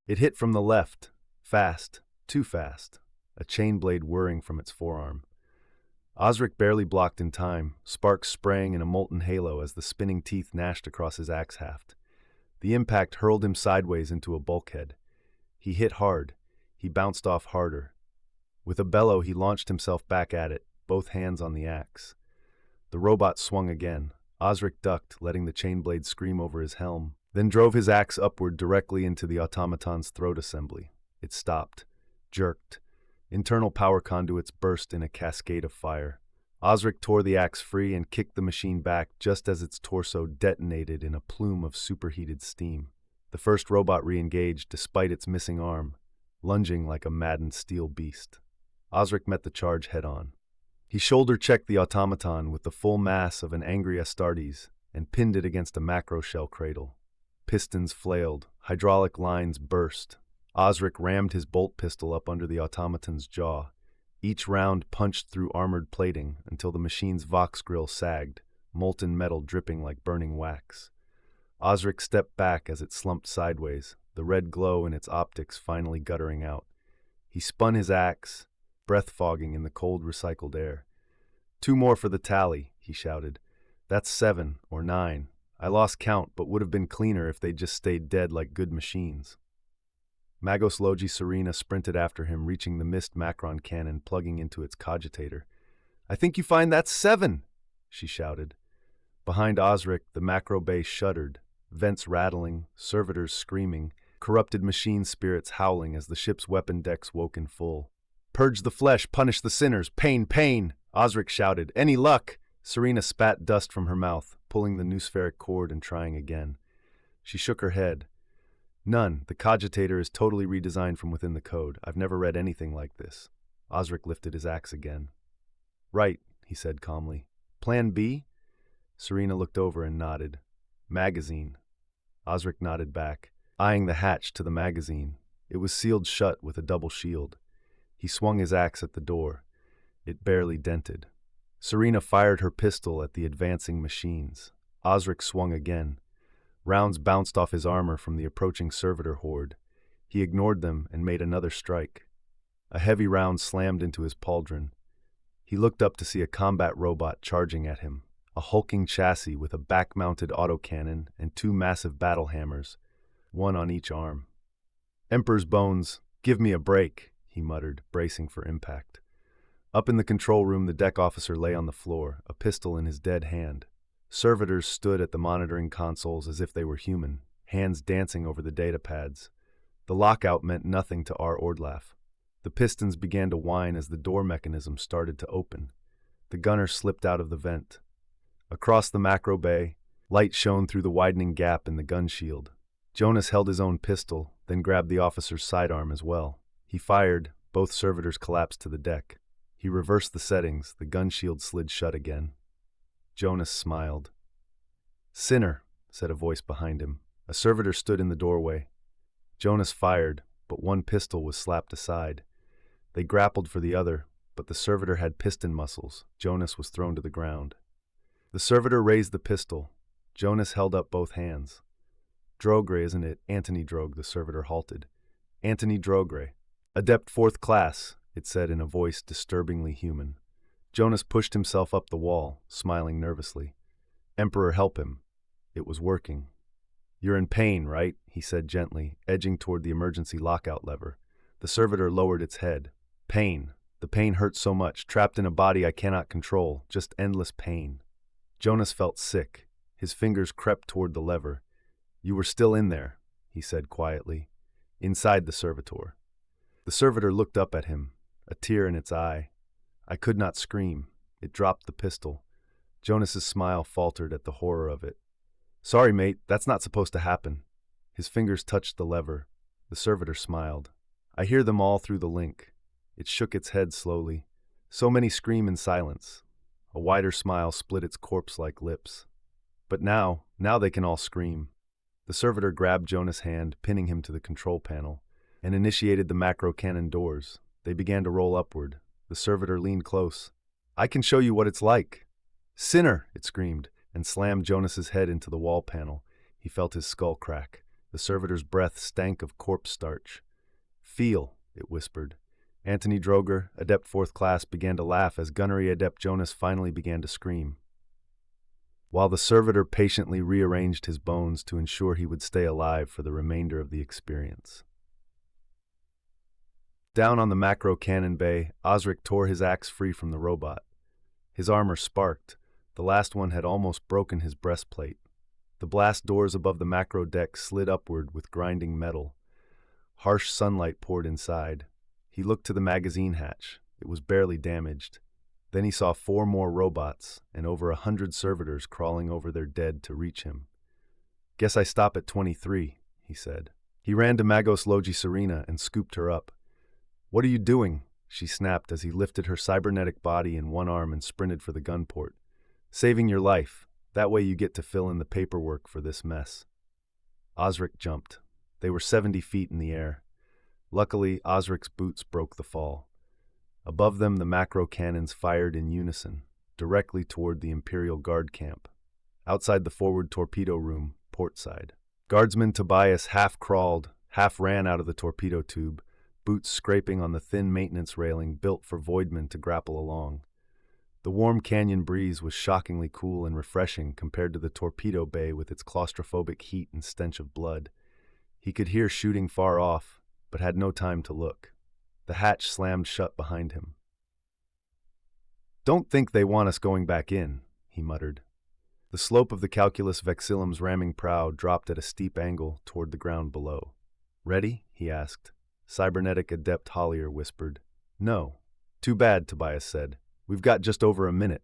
It hit from the left, fast, too fast, a chain blade whirring from its forearm. Osric barely blocked in time, sparks spraying in a molten halo as the spinning teeth gnashed across his axe haft. The impact hurled him sideways into a bulkhead. He hit hard. He bounced off harder. With a bellow, he launched himself back at it, both hands on the axe. The robot swung again. Osric ducked, letting the chain blade scream over his helm, then drove his axe upward directly into the automaton's throat assembly. It stopped, jerked. Internal power conduits burst in a cascade of fire. Osric tore the axe free and kicked the machine back just as its torso detonated in a plume of superheated steam. The first robot re-engaged despite its missing arm, lunging like a maddened steel beast. Osric met the charge head-on. He shoulder-checked the automaton with the full mass of an angry Astartes and pinned it against a macro shell cradle. Pistons flailed, hydraulic lines burst. Osric rammed his bolt pistol up under the automaton's jaw. Each round punched through armored plating until the machine's Vox grill sagged, molten metal dripping like burning wax. Osric stepped back as it slumped sideways, the red glow in its optics finally guttering out. He spun his axe, breath fogging in the cold recycled air. 2 more for the tally, he shouted. That's 7 or 9. I lost count, but would have been cleaner if they'd just stayed dead like good machines. Magos Logi Serena sprinted after him, reaching the missed Macron cannon plugging into its cogitator. I think you find that's 7, she shouted. Behind Osric, the macro bay shuddered, vents rattling, servitors screaming, corrupted machine spirits howling as the ship's weapon decks woke in full. Purge the flesh, punish the sinners, pain, pain, Osric shouted. Any luck? Serena spat dust from her mouth, pulling the noospheric cord and trying again. She shook her head. None. The cogitator is totally redesigned from within the code. I've never read anything like this. Osric lifted his axe again. Right, he said calmly. Plan B? Serena looked over and nodded. Magazine. Osric nodded back, eyeing the hatch to the magazine. It was sealed shut with a double shield. He swung his axe at the door. It barely dented. Serena fired her pistol at the advancing machines. Osric swung again. Rounds bounced off his armor from the approaching servitor horde. He ignored them and made another strike. A heavy round slammed into his pauldron. He looked up to see a combat robot charging at him, a hulking chassis with a back-mounted autocannon and 2 massive battle hammers, one on each arm. Emperor's bones, give me a break, he muttered, bracing for impact. Up in the control room, the deck officer lay on the floor, a pistol in his dead hand. Servitors stood at the monitoring consoles as if they were human, hands dancing over the data pads. The lockout meant nothing to R. Ordlaf. The pistons began to whine as the door mechanism started to open. The gunner slipped out of the vent. Across the macro bay, light shone through the widening gap in the gun shield. Jonas held his own pistol, then grabbed the officer's sidearm as well. He fired. Both servitors collapsed to the deck. He reversed the settings. The gun shield slid shut again. Jonas smiled. Sinner, said a voice behind him. A servitor stood in the doorway. Jonas fired, but one pistol was slapped aside. They grappled for the other, but the servitor had piston muscles. Jonas was thrown to the ground. The servitor raised the pistol. Jonas held up both hands. Drogre, isn't it? Antony Drogue, the servitor halted. Antony Drogre. Adept 4th class, it said in a voice disturbingly human. Jonas pushed himself up the wall, smiling nervously. Emperor, help him. It was working. You're in pain, right? He said gently, edging toward the emergency lockout lever. The servitor lowered its head. Pain. The pain hurt so much, trapped in a body I cannot control, just endless pain. Jonas felt sick. His fingers crept toward the lever. You were still in there, he said quietly, inside the servitor. The servitor looked up at him, a tear in its eye. I could not scream. It dropped the pistol. Jonas's smile faltered at the horror of it. Sorry, mate, that's not supposed to happen. His fingers touched the lever. The servitor smiled. I hear them all through the link. It shook its head slowly. So many scream in silence. A wider smile split its corpse-like lips. But now they can all scream. The servitor grabbed Jonas' hand, pinning him to the control panel, and initiated the macro cannon doors. They began to roll upward. The servitor leaned close. I can show you what it's like. Sinner, it screamed, and slammed Jonas's head into the wall panel. He felt his skull crack. The servitor's breath stank of corpse starch. Feel, it whispered. Antony Droger, Adept 4th class, began to laugh as Gunnery Adept Jonas finally began to scream. While the servitor patiently rearranged his bones to ensure he would stay alive for the remainder of the experience. Down on the macro cannon bay, Osric tore his axe free from the robot. His armor sparked. The last one had almost broken his breastplate. The blast doors above the macro deck slid upward with grinding metal. Harsh sunlight poured inside. He looked to the magazine hatch. It was barely damaged. Then he saw 4 more robots and over 100 servitors crawling over their dead to reach him. "Guess I stop at 23, he said. He ran to Magos Logi Serena and scooped her up. "What are you doing?" she snapped as he lifted her cybernetic body in one arm and sprinted for the gun port. "Saving your life. That way you get to fill in the paperwork for this mess." Osric jumped. They were 70 feet in the air. Luckily, Osric's boots broke the fall. Above them, the macro cannons fired in unison, directly toward the Imperial Guard camp. Outside the forward torpedo room, port side, Guardsman Tobias half crawled, half ran out of the torpedo tube, boots scraping on the thin maintenance railing built for Voidmen to grapple along. The warm canyon breeze was shockingly cool and refreshing compared to the torpedo bay with its claustrophobic heat and stench of blood. He could hear shooting far off, but had no time to look. The hatch slammed shut behind him. "Don't think they want us going back in," he muttered. The slope of the Calculus Vexillum's ramming prow dropped at a steep angle toward the ground below. "Ready?" he asked. Cybernetic Adept Hollier whispered. "No." "Too bad," Tobias said. "We've got just over a minute."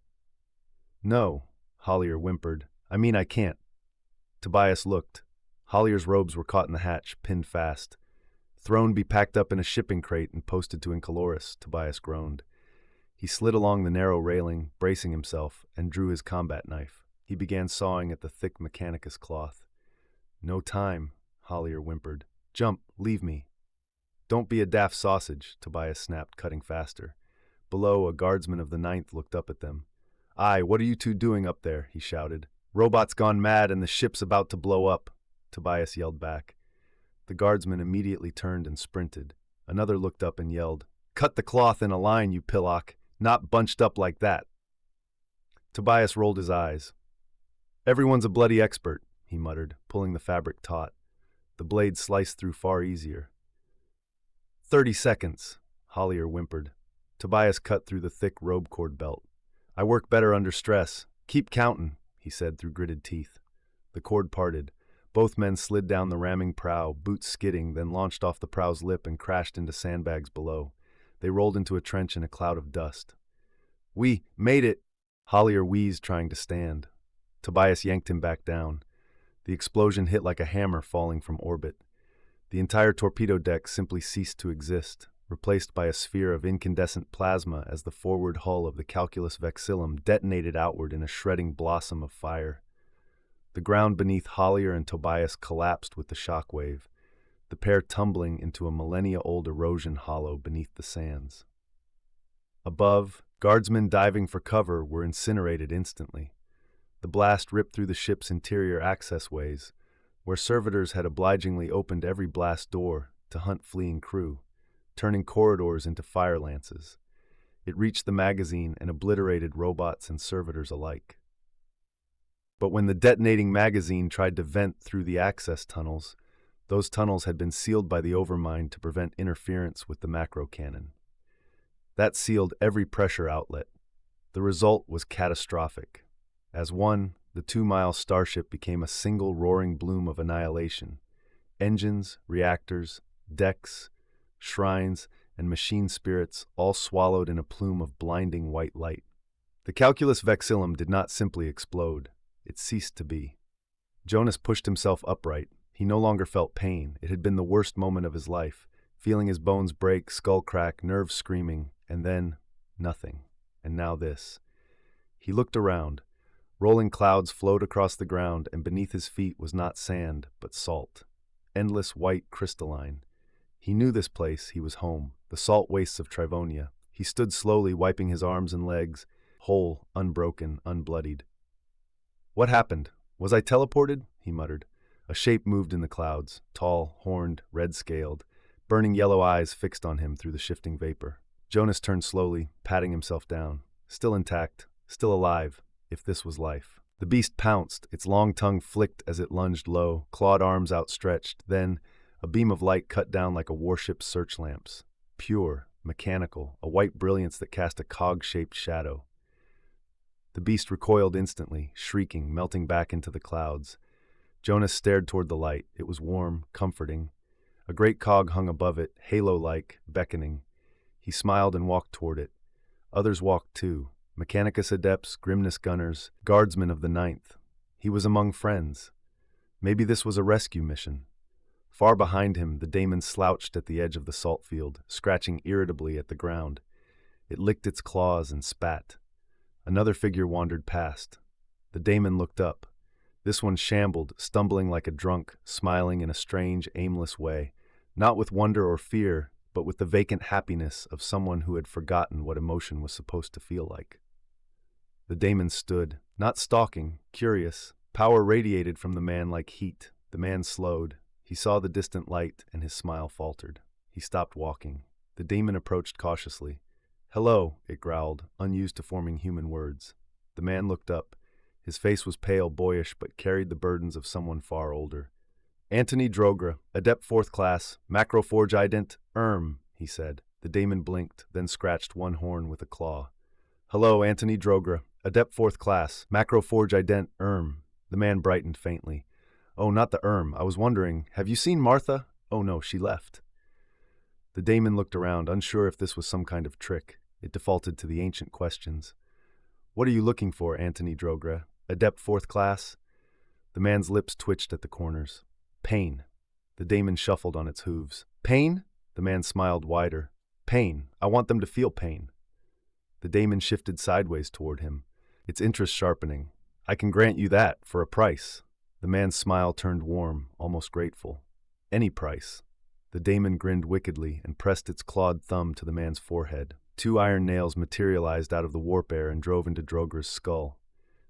"No," Hollier whimpered. "I mean, I can't." Tobias looked. Hollier's robes were caught in the hatch, pinned fast. "Throne be packed up in a shipping crate and posted to Incoloris," Tobias groaned. He slid along the narrow railing, bracing himself, and drew his combat knife. He began sawing at the thick Mechanicus cloth. "No time," Hollier whimpered. "Jump, leave me." "Don't be a daft sausage," Tobias snapped, cutting faster. Below, a guardsman of the 9th looked up at them. "Aye, what are you two doing up there?" he shouted. "Robot's gone mad and the ship's about to blow up," Tobias yelled back. The guardsman immediately turned and sprinted. Another looked up and yelled, "Cut the cloth in a line, you pillock, not bunched up like that." Tobias rolled his eyes. "Everyone's a bloody expert," he muttered, pulling the fabric taut. The blade sliced through far easier. 30 seconds, Hollier whimpered. Tobias cut through the thick robe cord belt. "I work better under stress. Keep counting," he said through gritted teeth. The cord parted. Both men slid down the ramming prow, boots skidding, then launched off the prow's lip and crashed into sandbags below. They rolled into a trench in a cloud of dust. "We made it!" Hollier wheezed, trying to stand. Tobias yanked him back down. The explosion hit like a hammer falling from orbit. The entire torpedo deck simply ceased to exist, replaced by a sphere of incandescent plasma as the forward hull of the Calculus Vexillum detonated outward in a shredding blossom of fire. The ground beneath Hollier and Tobias collapsed with the shockwave, the pair tumbling into a millennia-old erosion hollow beneath the sands. Above, guardsmen diving for cover were incinerated instantly. The blast ripped through the ship's interior access ways, where servitors had obligingly opened every blast door to hunt fleeing crew, turning corridors into fire lances. It reached the magazine and obliterated robots and servitors alike. But when the detonating magazine tried to vent through the access tunnels, those tunnels had been sealed by the Overmind to prevent interference with the macro cannon. That sealed every pressure outlet. The result was catastrophic. As one, the 2-mile starship became a single roaring bloom of annihilation. Engines, reactors, decks, shrines, and machine spirits all swallowed in a plume of blinding white light. The Calculus Vexillum did not simply explode. It ceased to be. Jonas pushed himself upright. He no longer felt pain. It had been the worst moment of his life, feeling his bones break, skull crack, nerves screaming, and then nothing. And now this. He looked around. Rolling clouds flowed across the ground, and beneath his feet was not sand, but salt. Endless white crystalline. He knew this place. He was home. The salt wastes of Trivonia. He stood slowly, wiping his arms and legs, whole, unbroken, unbloodied. "What happened? Was I teleported?" he muttered. A shape moved in the clouds, tall, horned, red-scaled, burning yellow eyes fixed on him through the shifting vapor. Jonas turned slowly, patting himself down. Still intact, still alive, if this was life. The beast pounced, its long tongue flicked as it lunged low, clawed arms outstretched. Then, a beam of light cut down like a warship's search lamps. Pure, mechanical, a white brilliance that cast a cog-shaped shadow. The beast recoiled instantly, shrieking, melting back into the clouds. Jonas stared toward the light. It was warm, comforting. A great cog hung above it, halo-like, beckoning. He smiled and walked toward it. Others walked too. Mechanicus adepts, Grimness gunners, guardsmen of the Ninth. He was among friends. Maybe this was a rescue mission. Far behind him, the daemon slouched at the edge of the salt field, scratching irritably at the ground. It licked its claws and spat. Another figure wandered past. The daemon looked up. This one shambled, stumbling like a drunk, smiling in a strange, aimless way, not with wonder or fear, but with the vacant happiness of someone who had forgotten what emotion was supposed to feel like. The daemon stood, not stalking, curious. Power radiated from the man like heat. The man slowed. He saw the distant light, and his smile faltered. He stopped walking. The daemon approached cautiously. "Hello," it growled, unused to forming human words. The man looked up. His face was pale, boyish, but carried the burdens of someone far older. "Antony Drogra, Adept 4th Class, Macroforge Ident, he said. The daemon blinked, then scratched one horn with a claw. "Hello, Antony Drogra, Adept 4th Class, Macroforge Ident, The man brightened faintly. "Oh, not the I was wondering, have you seen Martha? Oh no, she left." The daemon looked around, unsure if this was some kind of trick. It defaulted to the ancient questions. "What are you looking for, Antony Drogra? Adept 4th Class?" The man's lips twitched at the corners. "Pain." The daemon shuffled on its hooves. "Pain?" The man smiled wider. "Pain. I want them to feel pain." The daemon shifted sideways toward him, its interest sharpening. "I can grant you that, for a price." The man's smile turned warm, almost grateful. "Any price." The daemon grinned wickedly and pressed its clawed thumb to the man's forehead. 2 iron nails materialized out of the warp air and drove into Drogra's skull.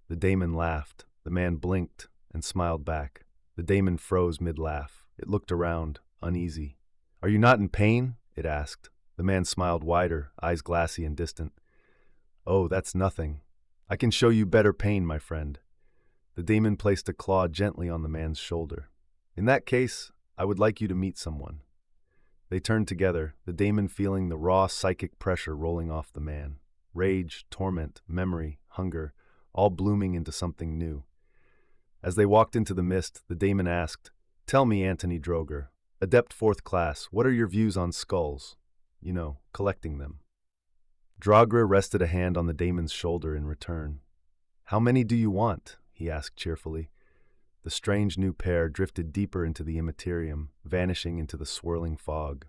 The daemon laughed. The man blinked and smiled back. The daemon froze mid-laugh. It looked around, uneasy. "Are you not in pain?" it asked. The man smiled wider, eyes glassy and distant. "Oh, that's nothing. I can show you better pain, my friend." The daemon placed a claw gently on the man's shoulder. "In that case, I would like you to meet someone." They turned together, the daemon feeling the raw psychic pressure rolling off the man. Rage, torment, memory, hunger, all blooming into something new. As they walked into the mist, the daemon asked, "Tell me, Antony Droger, Adept 4th Class, what are your views on skulls? You know, collecting them." Drogra rested a hand on the daemon's shoulder in return. "How many do you want?" he asked cheerfully. The strange new pair drifted deeper into the immaterium, vanishing into the swirling fog.